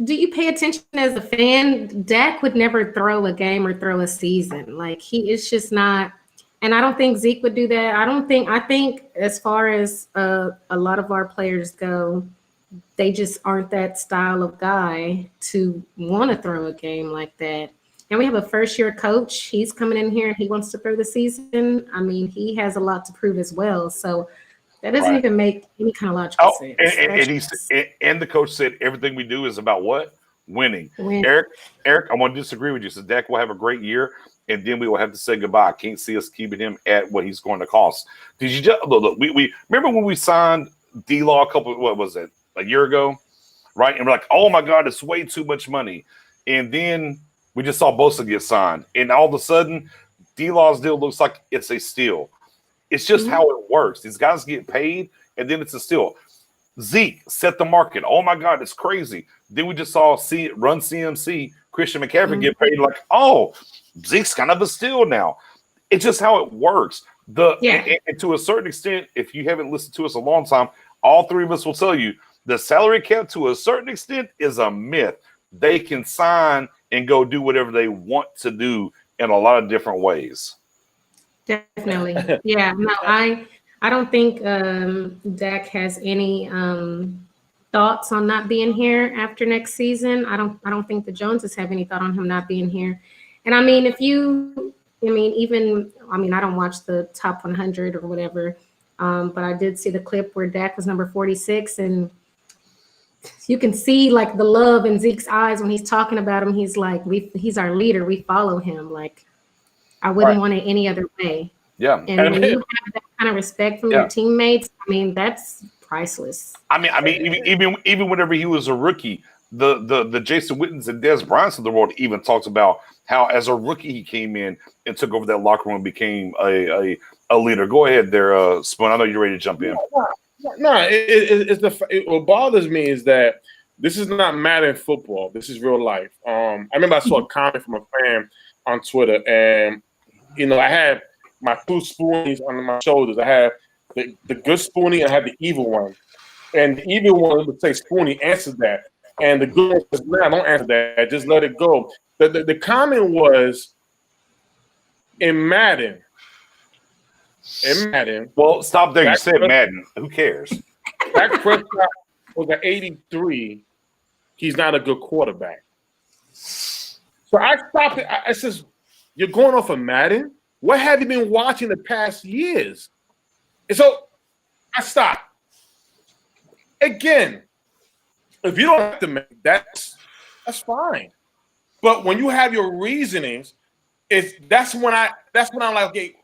do you pay attention as a fan? Dak would never throw a game or throw a season. Like it's just not. And I don't think Zeke would do that. I think as far as a lot of our players go, they just aren't that style of guy to want to throw a game like that. And we have a first-year coach. He's coming in here. He wants to throw the season. I mean, he has a lot to prove as well. So that doesn't even make any kind of logical sense. And the coach said everything we do is about what? Winning. Eric, I want to disagree with you. So Dak will have a great year, and then we will have to say goodbye. I can't see us keeping him at what he's going to cost. Did you just look? We remember when we signed D-Law a year ago, right? And we're like, oh my God, it's way too much money. And then we just saw Bosa get signed, and all of a sudden, D-Law's deal looks like it's a steal. It's just how it works. These guys get paid, and then it's a steal. Zeke set the market. Oh my God, it's crazy. Then we just saw Run CMC, Christian McCaffrey get paid. Like, oh, Zeke's kind of a steal now. It's just how it works. And to a certain extent, if you haven't listened to us a long time, all three of us will tell you the salary cap to a certain extent is a myth. They can sign and go do whatever they want to do in a lot of different ways. Definitely. Yeah. No, I don't think Dak has any thoughts on not being here after next season. I don't think the Joneses have any thought on him not being here. And I mean, I don't watch the top 100 or whatever, but I did see the clip where Dak was number 46, and you can see like the love in Zeke's eyes when he's talking about him. He's like, he's our leader. We follow him. Like, I wouldn't want it any other way. Yeah. And when you have that kind of respect from your teammates, I mean, that's priceless. I mean, even whenever he was a rookie, the Jason Wittens and Des Bryant of the world even talked about how as a rookie he came in and took over that locker room and became a leader. Go ahead there, Spoon. I know you're ready to jump in. No, what bothers me is that this is not Madden football. This is real life. I remember I saw a comment from a fan on Twitter, and I had my two spoonies on my shoulders. I have the good spoonie and I have the evil one. And the evil one would say, Spoonie, answer that. And the good one says, no, don't answer that. Just let it go. The comment was, in Madden. Well, stop there. You said Madden. Who cares? Dak Prescott was an 83. He's not a good quarterback. So I stopped it. I says, you're going off of Madden? What have you been watching the past years? And so I stopped. Again, if you don't have to make that's fine. But when you have your reasonings, that's when I'm like, okay,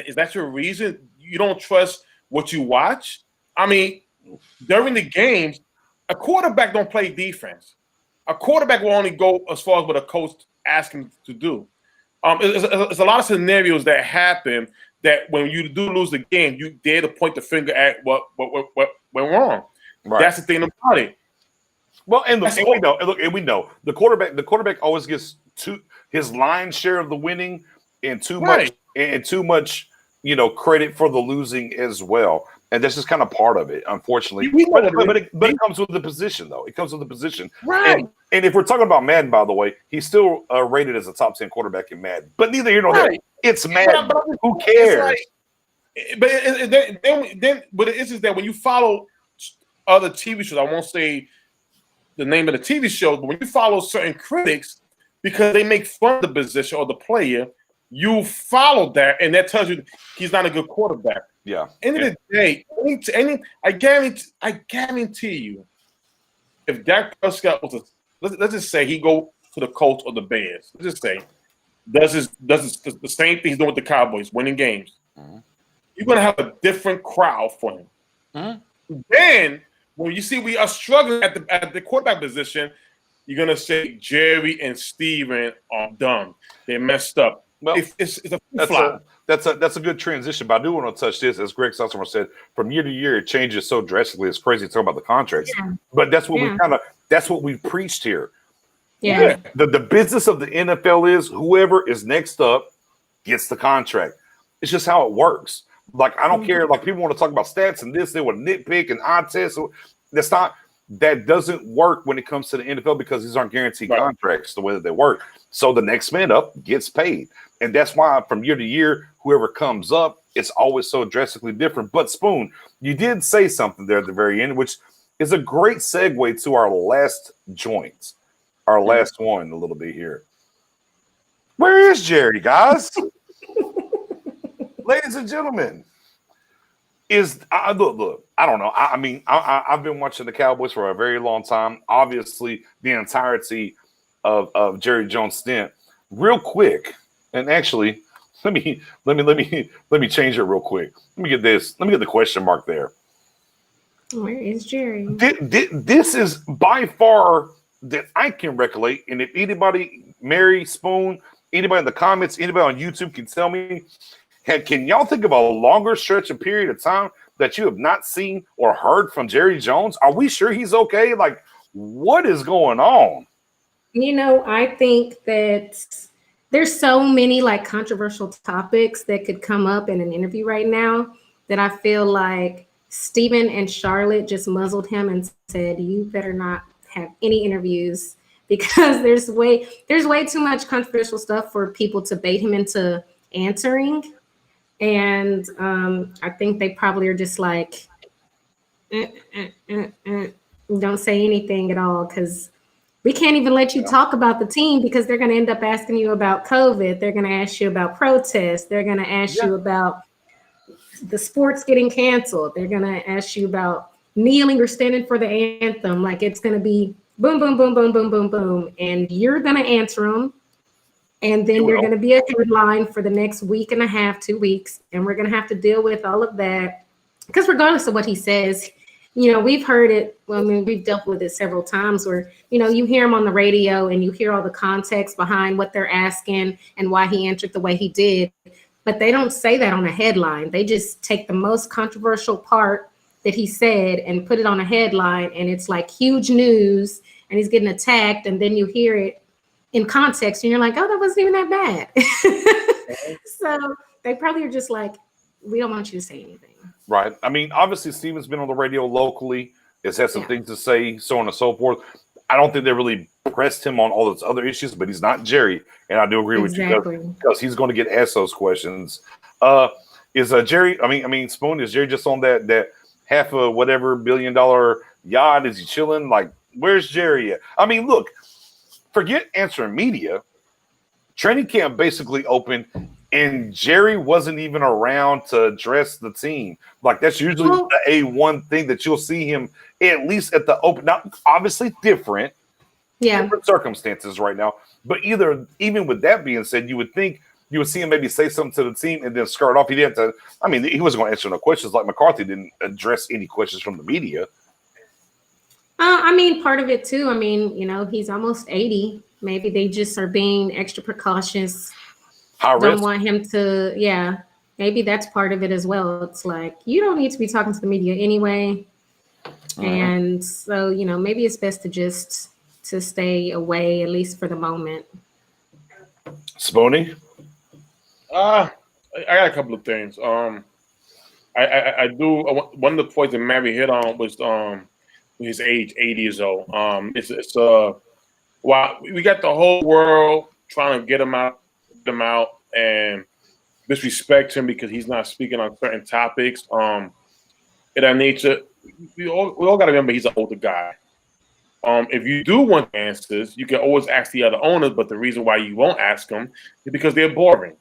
is that your reason? You don't trust what you watch? I mean, during the games, a quarterback don't play defense. A quarterback will only go as far as what a coach asks him to do. There's a lot of scenarios that happen that when you do lose the game, you dare to point the finger at what went wrong. Right. That's the thing about it. Well, and we know the quarterback always gets his lion's share of the winning and too much credit for the losing as well. And that's just kind of part of it, unfortunately. But it comes with the position, though. It comes with the position. Right. And if we're talking about Madden, by the way, he's still rated as a top 10 quarterback in Madden. But neither here nor there. It's Madden. Who cares? But the issue is that when you follow other TV shows, I won't say the name of the TV show, but when you follow certain critics because they make fun of the position or the player, you follow that, and that tells you he's not a good quarterback. Yeah. End of the day, I guarantee you, if Dak Prescott was let's just say he go to the Colts or the Bears, let's just say does the same thing he's doing with the Cowboys, winning games. Mm-hmm. You're gonna have a different crowd for him. Mm-hmm. Then when you see we are struggling at the quarterback position, you're gonna say Jerry and Steven are dumb. They messed up. Well, it's a flop. That's a good transition, but I do want to touch this. As Greg Sussman said, from year to year, it changes so drastically. It's crazy to talk about the contracts, but that's what that's what we preached here. Yeah. The business of the NFL is whoever is next up gets the contract. It's just how it works. Like, I don't care. Like, people want to talk about stats and this, they want to nitpick and odd test. That doesn't work when it comes to the NFL because these aren't guaranteed contracts the way that they work. So the next man up gets paid. And that's why from year to year, whoever comes up, it's always so drastically different. But Spoon, you did say something there at the very end, which is a great segue to our last joint, our last one a little bit here. Where is Jerry, guys? Ladies and gentlemen, look, I don't know. I mean, I've been watching the Cowboys for a very long time. Obviously, the entirety of Jerry Jones' stint. Real quick, and actually, let me change it real quick. Let me get this. Let me get the question mark there. Where is Jerry? This is by far that I can recollect. And if anybody, Mary, Spoon, anybody in the comments, anybody on YouTube can tell me, can y'all think of a longer stretch of period of time that you have not seen or heard from Jerry Jones? Are we sure he's okay? Like, what is going on? You know, I think that there's so many like controversial topics that could come up in an interview right now that I feel like Stephen and Charlotte just muzzled him and said, you better not have any interviews because there's way too much controversial stuff for people to bait him into answering. And I think they probably are just like, don't say anything at all because we can't even let you talk about the team because they're going to end up asking you about COVID. They're going to ask you about protests. They're going to ask you about the sports getting canceled. They're going to ask you about kneeling or standing for the anthem. Like it's going to be boom, boom, boom, boom, boom, boom, boom. And you're going to answer them. And then you're going to be a headline for the next week and a half, 2 weeks. And we're going to have to deal with all of that. Because regardless of what he says, you know, we've heard it. Well, I mean, we've dealt with it several times where, you know, you hear him on the radio and you hear all the context behind what they're asking and why he answered the way he did. But they don't say that on a headline. They just take the most controversial part that he said and put it on a headline. And it's like huge news and he's getting attacked. And then you hear it in context and you're like, oh, that wasn't even that bad. So they probably are just like, we don't want you to say anything. Right. I mean, obviously, Steven's been on the radio locally. Has had some things to say, so on and so forth. I don't think they really pressed him on all those other issues, but he's not Jerry. And I do agree with you because he's going to get asked those questions. Is Jerry, I mean, Spoon, is Jerry just on that half of whatever $1 billion yacht? Is he chilling? Like, where's Jerry at? I mean, look, forget answering media. Training camp basically opened, and Jerry wasn't even around to address the team. Like, that's usually the A1 thing that you'll see him at least at the open. Now, obviously different circumstances right now. But even with that being said, you would think you would see him maybe say something to the team and then skirt off. He didn't have to. I mean, he wasn't going to answer no questions. Like McCarthy didn't address any questions from the media. I mean, part of it too. I mean, you know, he's almost 80. Maybe they just are being extra precautious. Don't want him to, maybe that's part of it as well. It's like, you don't need to be talking to the media anyway. And so, you know, maybe it's best to stay away, at least for the moment. Spoony? I got a couple of things. I do, one of the points that Mary hit on was his age, 80 years old. While we got the whole world trying to get him out and disrespect him because he's not speaking on certain topics. In that nature, we all got to remember he's an older guy. If you do want answers, you can always ask the other owners, but the reason why you won't ask them is because they're boring.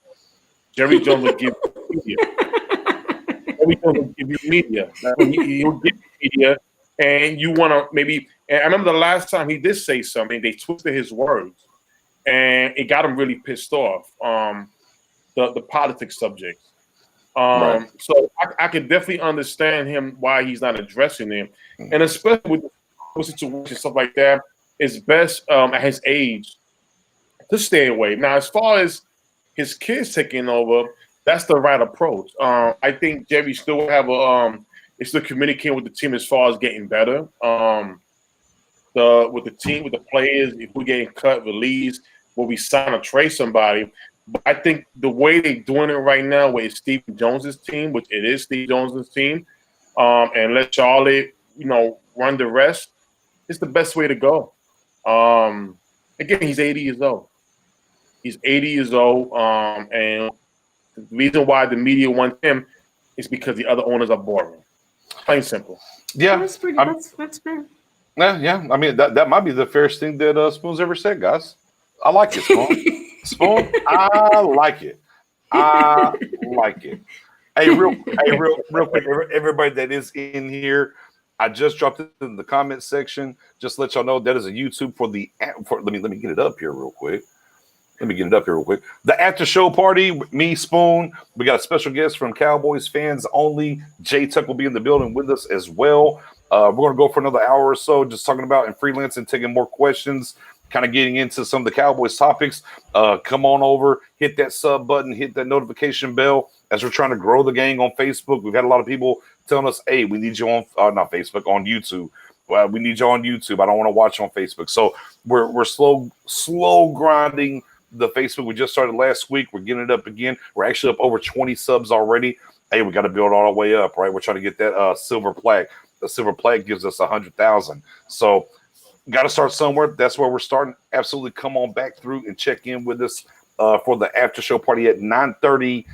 Jerry Jones will give you media. Jerry Jones will give you media. He'll give you media, and you want to maybe. And I remember the last time he did say something, they twisted his words, and it got him really pissed off. The politics subject. So I can definitely understand him why he's not addressing them, and especially with situations stuff like that, it's best at his age to stay away. Now, as far as his kids taking over, that's the right approach. I think Jerry still will have is still communicating with the team as far as getting better. With the team, with the players, if we're getting cut, released, will we sign or trade somebody? But I think the way they're doing it right now, where it's Steve Jones's team, which it is Steve Jones's team, and let Charlotte, run the rest, it's the best way to go. Again, he's 80 years old. He's 80 years old, and the reason why the media wants him is because the other owners are boring. Plain simple. Yeah, That's fair. yeah. I mean, that might be the fairest thing that Spoon's ever said, guys. I like it, Spoon. Spoon, I like it. I like it. Hey, real quick, everybody that is in here, I just dropped it in the comment section. Just let y'all know that is a YouTube for let me get it up here real quick. The after show party with me, Spoon. We got a special guest from Cowboys fans only. Jay Tuck will be in the building with us as well. We're going to go for another hour or so, just talking about and freelancing, taking more questions, kind of getting into some of the Cowboys topics. Come on over, hit that sub button, hit that notification bell as we're trying to grow the gang on Facebook. We've had a lot of people telling us, hey, we need you on, not Facebook, on YouTube. Well, we need you on YouTube. I don't want to watch on Facebook. So we're slow grinding the Facebook. We just started last week. We're getting it up again. We're actually up over 20 subs already. Hey, we got to build all the way up, right? We're trying to get that silver plaque. The silver plaque gives us 100,000. So got to start somewhere. That's where we're starting. Absolutely, come on back through and check in with us for the after show party at 9:30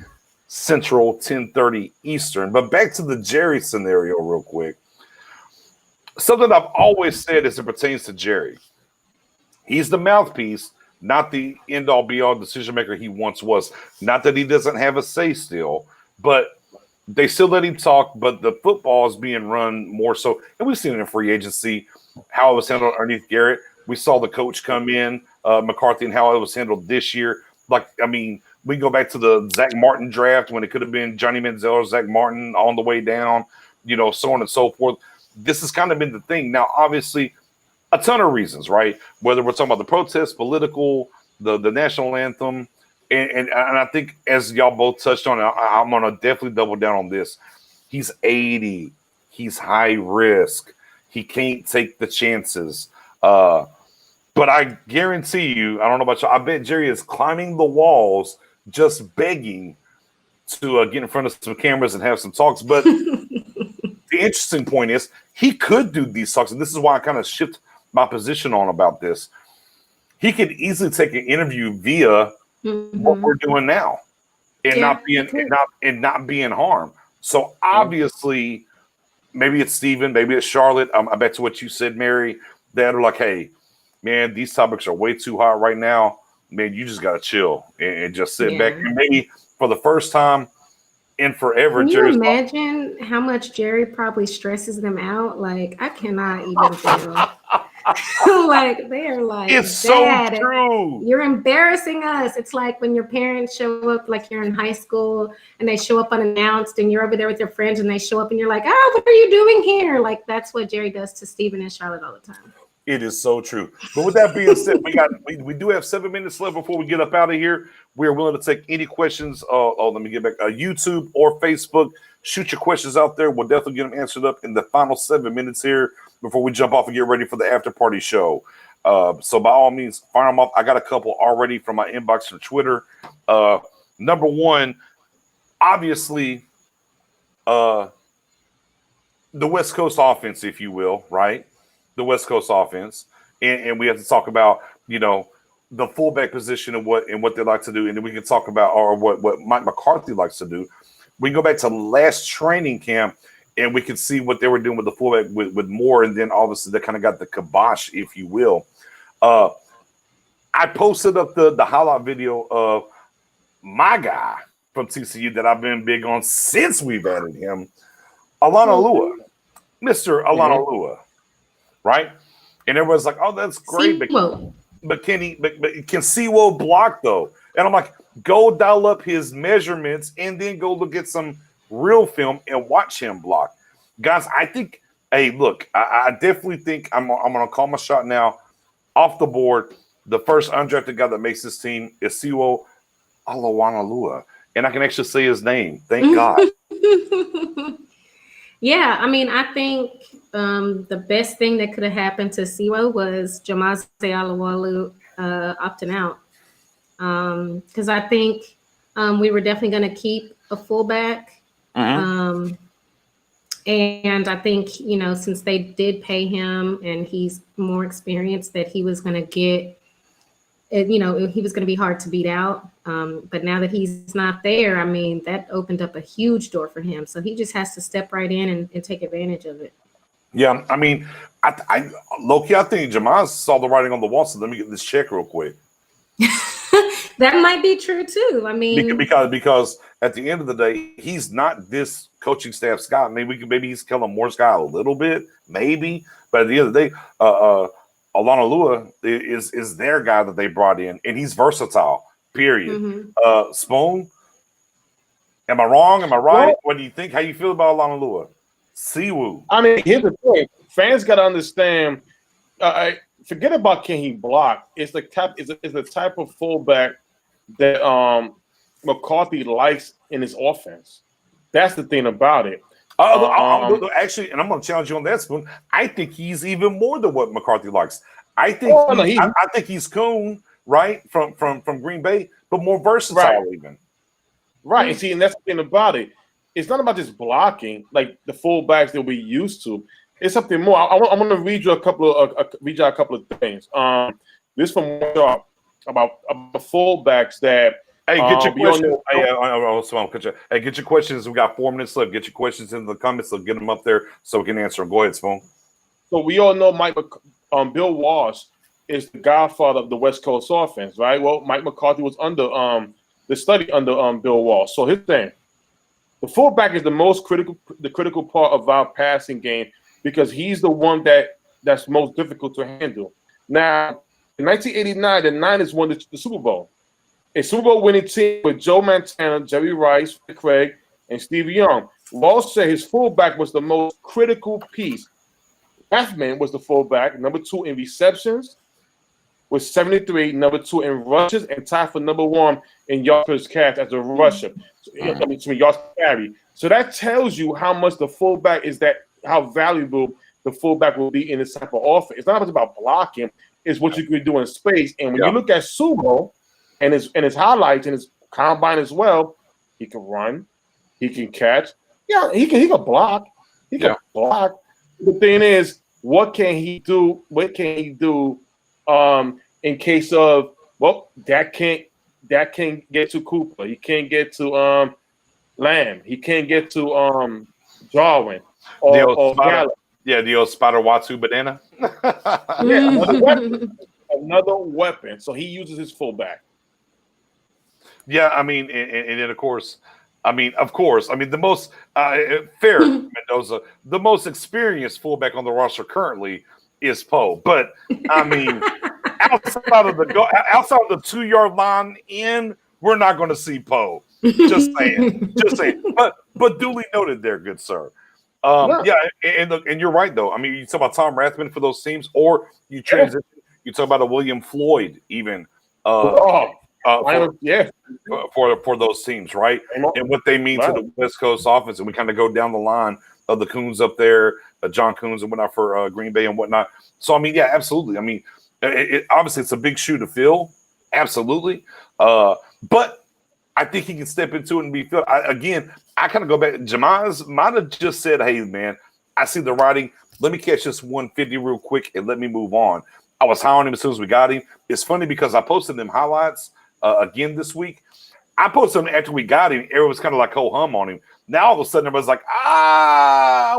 Central, 10:30 Eastern. But back to the Jerry scenario real quick. Something I've always said as it pertains to Jerry. He's the mouthpiece, not the end-all, be-all decision maker he once was. Not that he doesn't have a say still, but they still let him talk, but the football is being run more so. And we've seen it in free agency, how it was handled underneath Garrett. We saw the coach come in, McCarthy, and how it was handled this year. Like, I mean, we can go back to the Zach Martin draft when it could have been Johnny Manziel or Zach Martin on the way down, so on and so forth. This has kind of been the thing. Now, obviously, a ton of reasons, right? Whether we're talking about the protests, political, the national anthem, and I think as y'all both touched on, I'm going to definitely double down on this. He's 80. He's high risk. He can't take the chances. But I guarantee you, I don't know about you, I bet Jerry is climbing the walls just begging to get in front of some cameras and have some talks. But the interesting point is he could do these talks, and this is why I kind of shift my position on about this. He could easily take an interview via what we're doing now and not being harmed. So obviously, maybe it's Steven, maybe it's Charlotte. I bet to what you said, Mary, that are like, hey, man, these topics are way too hot right now. Man, you just gotta chill and just sit back. And maybe for the first time in forever, can you imagine how much Jerry probably stresses them out? Like, I cannot even feel. Like, they're like, it's Dad, so true. You're embarrassing us. It's like when your parents show up, like you're in high school and they show up unannounced and you're over there with your friends and they show up and you're like, oh, what are you doing here? Like, that's what Jerry does to Steven and Charlotte all the time. It is so true. But with that being said, we do have 7 minutes left before we get up out of here. We are willing to take any questions. Let me get back. YouTube or Facebook. Shoot your questions out there. We'll definitely get them answered up in the final 7 minutes here before we jump off and get ready for the after party show. So by all means, fire them up. I got a couple already from my inbox from Twitter. Number one, obviously, the West Coast offense, if you will, right? The West Coast offense, and we have to talk about the fullback position and what they like to do, and then we can talk about or what Mike McCarthy likes to do. We can go back to last training camp, and we can see what they were doing with the fullback with Moore, and then obviously they kind of got the kibosh, if you will. I posted up the highlight video of my guy from TCU that I've been big on since we've added him, Alana Lua, Mr. Alana Lua. Right, and everyone's like, "Oh, that's great," but can Siwo block though? And I'm like, go dial up his measurements and then go look at some real film and watch him block, guys. I think, hey, look, I definitely think I'm gonna call my shot now. Off the board, the first undrafted guy that makes this team is Siwo Alawanalua, and I can actually say his name. Thank God. Yeah, I mean, I think the best thing that could have happened to Siwo was Jamaze Alawalu opting out. because I think we were definitely going to keep a fullback. And I think, you know, since they did pay him and he's more experienced, that he was going to get, you know, he was going to be hard to beat out. But now that he's not there, I mean, that opened up a huge door for him. So he just has to step right in and take advantage of it. Yeah, I mean, I low-key, I think Jamaz saw the writing on the wall, so let me get this check real quick. That might be true too. I mean, because at the end of the day, he's not this coaching staff's guy. Maybe he's Kellen Moore's guy a little bit, maybe. But at the end of the day, Alana Lua is their guy that they brought in, and he's versatile. Period. Spoon, am I wrong? Am I right? Well, what do you think? How you feel about Alana Lua? Siwoo. I mean, here's the thing: fans got to understand. Forget about can he block? It's the type of fullback that McCarthy likes in his offense. That's the thing about it. Actually, and I'm going to challenge you on that, Spoon. I think he's even more than what McCarthy likes. I think I think he's Coon, right, from Green Bay, but more versatile even. Right, and see, and that's the thing about it. It's not about just blocking like the fullbacks that we're used to. It's something more. I'm going to read you a couple of things. This from about fullbacks that. Hey, get your questions. Hey, get your questions. We got 4 minutes left. Get your questions in the comments. So get them up there so we can answer them. Go ahead, Spoon. So we all know Bill Walsh is the godfather of the West Coast offense, right? Well, Mike McCarthy was under the study under Bill Walsh. So his thing, the fullback is the critical part of our passing game because he's the one that's most difficult to handle. Now, in 1989, the Niners won the Super Bowl. A Super Bowl winning team with Joe Montana, Jerry Rice, Craig, and Steve Young. Walsh said his fullback was the most critical piece. Rathman was the fullback, number 2 in receptions with 73, number 2 in rushes, and tied for number 1 in yards per catch as a rusher. Yards carry. So that tells you how much the fullback how valuable the fullback will be in this type of offense. It's not just about blocking; it's what you can do in space. And when you look at Sumo and his highlights and his combine as well, he can run, he can catch. Yeah, he can block. He can block. The thing is, what can he do? What can he do in case of Dak can't get to Cooper. He can't get to Lamb. He can't get to Jarwin or Gallup. Yeah, the old Spider Watsu banana. Another weapon. So he uses his fullback. Yeah, I mean, and then of course, the most fair Mendoza, the most experienced fullback on the roster currently is Poe. But I mean, outside of the 2-yard line we're not going to see Poe. Just saying. But duly noted there, good sir. And you're right though. I mean, you talk about Tom Rathman for those teams, or you transition. You talk about a William Floyd even. For those teams, right? And what they mean to the West Coast offense, and we kind of go down the line of the Coons up there, John Coons and whatnot for Green Bay and whatnot. So I mean, yeah, absolutely. I mean, obviously it's a big shoe to fill, absolutely. But I think he can step into it and be filled. I kind of go back. Jamaz might have just said, "Hey, man, I see the writing. Let me catch this 150 real quick and let me move on." I was high on him as soon as we got him. It's funny because I posted them highlights again this week. I posted them after we got him. Everyone was kind of like ho-hum on him. Now all of a sudden everybody's like,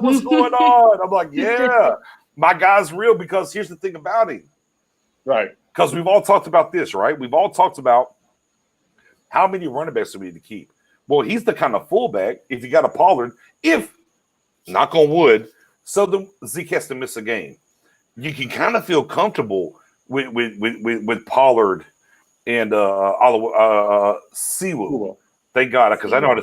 what's going on? I'm like, yeah, my guy's real because here's the thing about him. Right. Because we've all talked about this, right? We've all talked about how many running backs do we need to keep. Well, he's the kind of fullback, if you got a Pollard, if, knock on wood, so Zeke has to miss a game. You can kind of feel comfortable with Pollard and Siwoo. Thank God, because I know how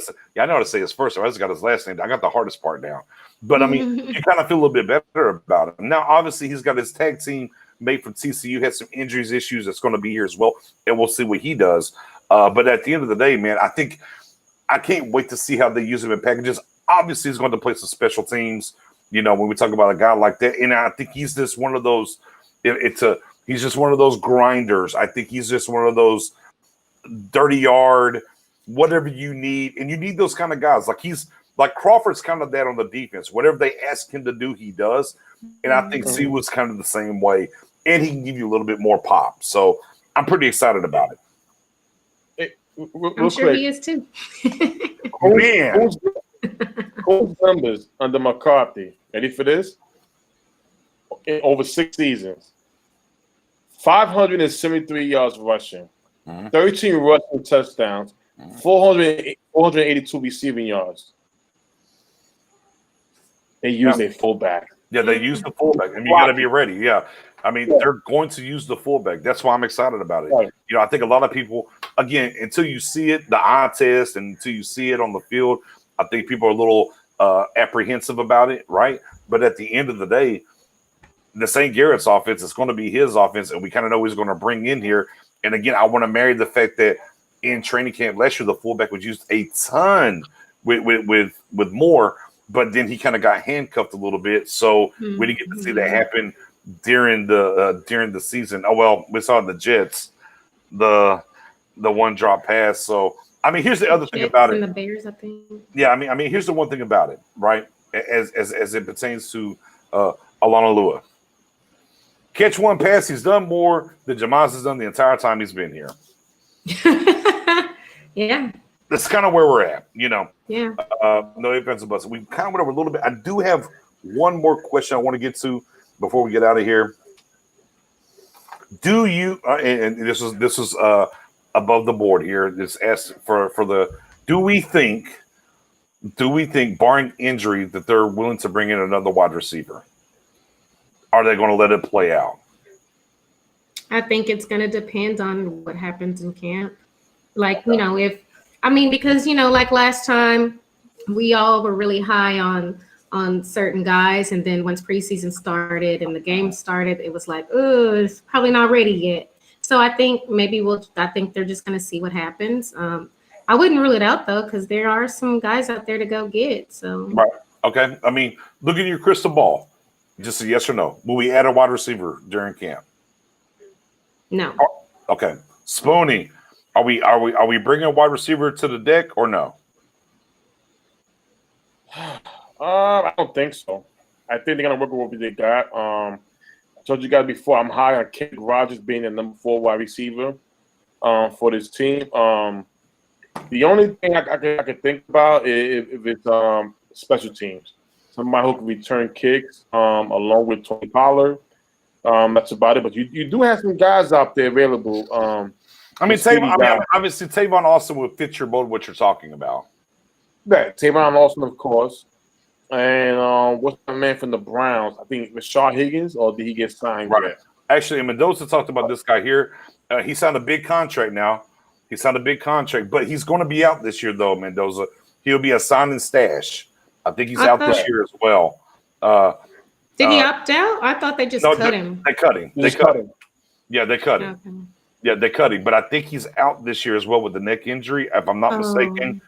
to say his first name. I just got his last name. I got the hardest part down. But I mean, you kind of feel a little bit better about him. Now, obviously, he's got his tag team mate from TCU, had some injuries issues that's going to be here as well, and we'll see what he does. But at the end of the day, man, I think I can't wait to see how they use him in packages. Obviously, he's going to play some special teams. You know, when we talk about a guy like that, and I think he's just one of those. He's just one of those grinders. I think he's just one of those dirty yard, whatever you need. And you need those kind of guys. Like Crawford's kind of that on the defense. Whatever they ask him to do, he does. And I think C was kind of the same way. And he can give you a little bit more pop. So I'm pretty excited about it. I'm sure he is too. Man. Whose numbers under McCarthy? Ready for this? Over 6 seasons. 573 yards rushing, 13 rushing touchdowns, 482 receiving yards. They use a fullback. Yeah, they use the fullback. I mean, you got to be ready. Yeah. I mean, they're going to use the fullback. That's why I'm excited about it. Right. You know, I think a lot of people, again, until you see it, the eye test, and until you see it on the field, I think people are a little apprehensive about it, right? But at the end of the day, this ain't Garrett's offense. It's going to be his offense, and we kind of know he's going to bring in here. And again, I want to marry the fact that in training camp last year, the fullback was used a ton with Moore, but then he kind of got handcuffed a little bit, so we didn't get to see that happen during the season. Oh well, we saw in the Jets the one drop pass. So I mean, here's the other thing about it. And the Bears, I think. Yeah, I mean, here's the one thing about it, right? As it pertains to Alana Lua. Catch one pass, he's done more than Jamaz has done the entire time he's been here. Yeah. That's kind of where we're at, you know. Yeah. No ifs and buts. We kind of went over a little bit. I do have one more question I want to get to before we get out of here. Do you and this is above the board here. This asked for the do we think barring injury that they're willing to bring in another wide receiver? Are they going to let it play out? I think it's going to depend on what happens in camp. Like, you know, because, you know, like last time we all were really high on certain guys. And then once preseason started and the game started, it was like, oh, it's probably not ready yet. So I think I think they're just going to see what happens. I wouldn't rule it out, though, because there are some guys out there to go get. So Right. Okay. I mean, look at your crystal ball. Just a yes or no. Will we add a wide receiver during camp? No. Okay. Spoony, are we bringing a wide receiver to the deck or no? I don't think so. I think they're gonna work with what they got. I told you guys before, I'm high on Kendrick Rogers being the number 4 wide receiver for this team. The only thing I can think about is if it's special teams. Somebody who can return kicks along with Tony Pollard. That's about it. But you do have some guys out there available. I mean, obviously Tavon Austin would fit your mold, what you're talking about. Yeah, Tavon Austin, of course. And what's the man from the Browns? I think Rashard Higgins, or did he get signed? Right. Yet? Actually, Mendoza talked about this guy here. He signed a big contract now. But he's going to be out this year, though, Mendoza. He'll be a sign and stash. I think he's out this year as well. Did he opt out? I thought they just cut him. They cut him. They cut him. Yeah, they cut him. Okay. Yeah, they cut him. But I think he's out this year as well with the neck injury, if I'm not mistaken.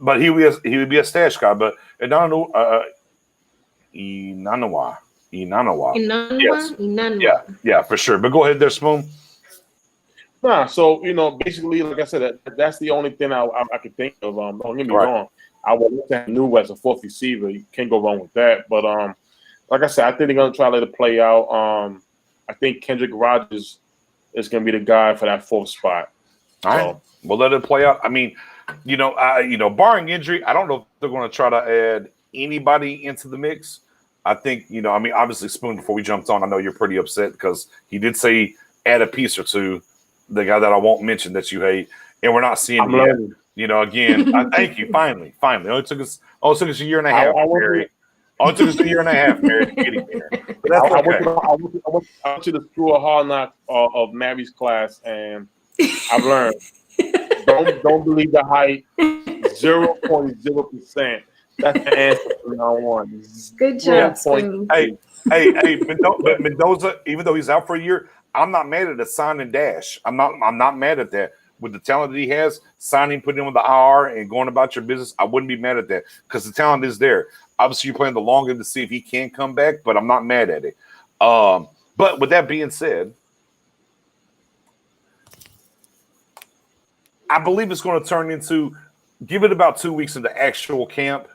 But he would be a stash guy. But Inanawa. Yes. Yeah, for sure. But go ahead there, Spoon. Nah, so basically, like I said, that's the only thing I could think of. Don't get me wrong. I would look at New as a 4th receiver. You can't go wrong with that. But like I said, I think they're gonna try to let it play out. I think Kendrick Rogers is gonna be the guy for that 4th spot. All right. We'll let it play out. I mean, barring injury, I don't know if they're going to try to add anybody into the mix. I think, obviously, Spoon, before we jumped on, I know you're pretty upset because he did say add a piece or two, the guy that I won't mention that you hate, and we're not seeing him yet. Again, I thank you. Finally. It only took us a year and a half, Mary. Only took us a year and a half, Mary, to get him here. But that's okay. I went to the school of hard knocks of Mary's class, and I've learned don't believe the hype. 0.0%. That's the answer from now on. Good job, Spoon. Hey, Mendoza, even though he's out for a year, I'm not mad at the sign and dash. I'm not mad at that. With the talent that he has, signing, putting him on the IR, and going about your business, I wouldn't be mad at that because the talent is there. Obviously, you're playing the long game to see if he can come back, but I'm not mad at it. But with that being said, I believe it's going to turn into, give it about 2 weeks into actual camp,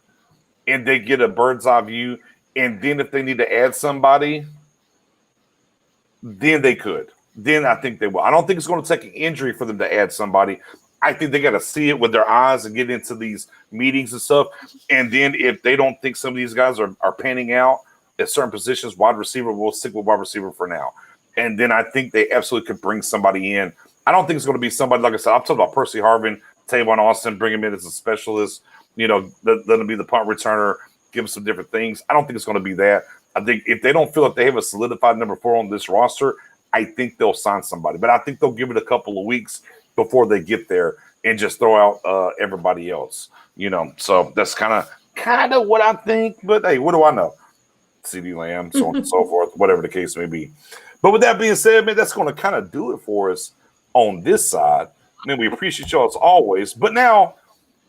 and they get a bird's eye view. And then if they need to add somebody, then they could. Then I think they will. I don't think it's going to take an injury for them to add somebody. I think they got to see it with their eyes and get into these meetings and stuff. And then if they don't think some of these guys are panning out at certain positions, wide receiver, we'll stick with wide receiver for now. And then I think they absolutely could bring somebody in. I don't think it's going to be somebody, like I said, I'm talking about Percy Harvin, Tavon Austin, bring him in as a specialist, let him be the punt returner, give him some different things. I don't think it's going to be that. I think if they don't feel like they have a solidified number 4 on this roster, I think they'll sign somebody. But I think they'll give it a couple of weeks before they get there and just throw out everybody else. So that's kind of what I think. But hey, what do I know? CeeDee Lamb, so on and so forth, whatever the case may be. But with that being said, man, that's going to kind of do it for us on this side. Man, we appreciate y'all as always. But now,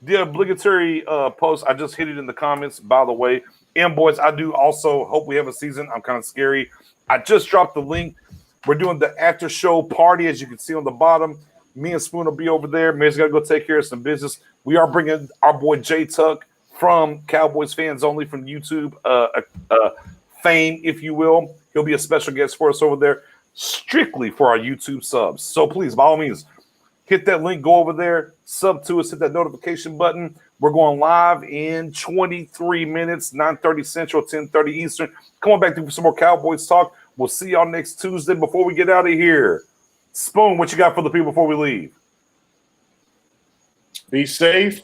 the obligatory post, I just hit it in the comments, by the way. Boys, I do also hope we have a season. I'm kind of scary. I just dropped the link. We're doing the after show party, as you can see on the bottom. Me and Spoon will be over there. Man's got to go take care of some business. We are bringing our boy Jay Tuck from Cowboys Fans Only from YouTube fame, if you will. He'll be a special guest for us over there, strictly for our YouTube subs. So please, by all means, hit that link, go over there, sub to us, hit that notification button. We're going live in 23 minutes, 9:30 Central, 10:30 Eastern. Come on back to some more Cowboys talk. We'll see y'all next Tuesday before we get out of here. Spoon, what you got for the people before we leave? Be safe.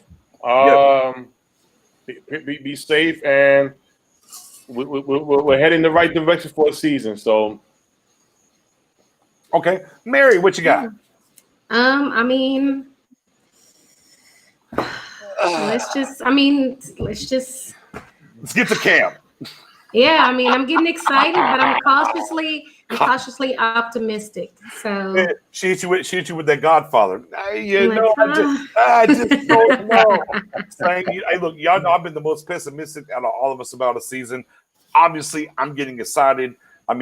Be safe, and we're heading the right direction for a season. So, okay, Mary, what you got? Let's just Let's get to camp. Yeah, I'm getting excited, but I'm cautiously optimistic. So she hit you with that Godfather. I just don't know. Hey, look, y'all know I've been the most pessimistic out of all of us about a season. Obviously, I'm getting excited.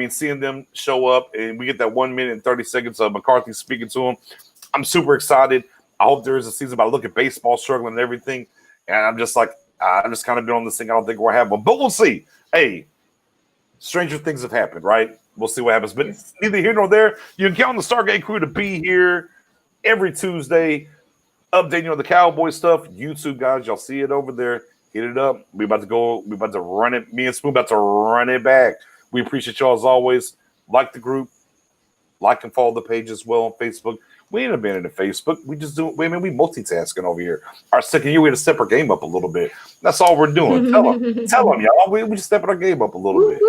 Seeing them show up and we get that 1 minute and 30 seconds of McCarthy speaking to him. I'm super excited. I hope there is a season, but I look at baseball struggling and everything, and I'm just like, I'm just kind of been on this thing. I don't think we'll have one, but we'll see. Hey, stranger things have happened, right? We'll see what happens. But neither here nor there. You can count on the Stargate crew to be here every Tuesday, updating you on the Cowboy stuff. YouTube guys, y'all see it over there. Hit it up. We about to run it. Me and Spoon about to run it back. We appreciate y'all as always. Like the group. Like and follow the page as well on Facebook. We ain't abandoned Facebook. We just do. We multitasking over here. Our second year, we had to step our game up a little bit. That's all we're doing. Tell them, y'all. We just stepping our game up a little bit.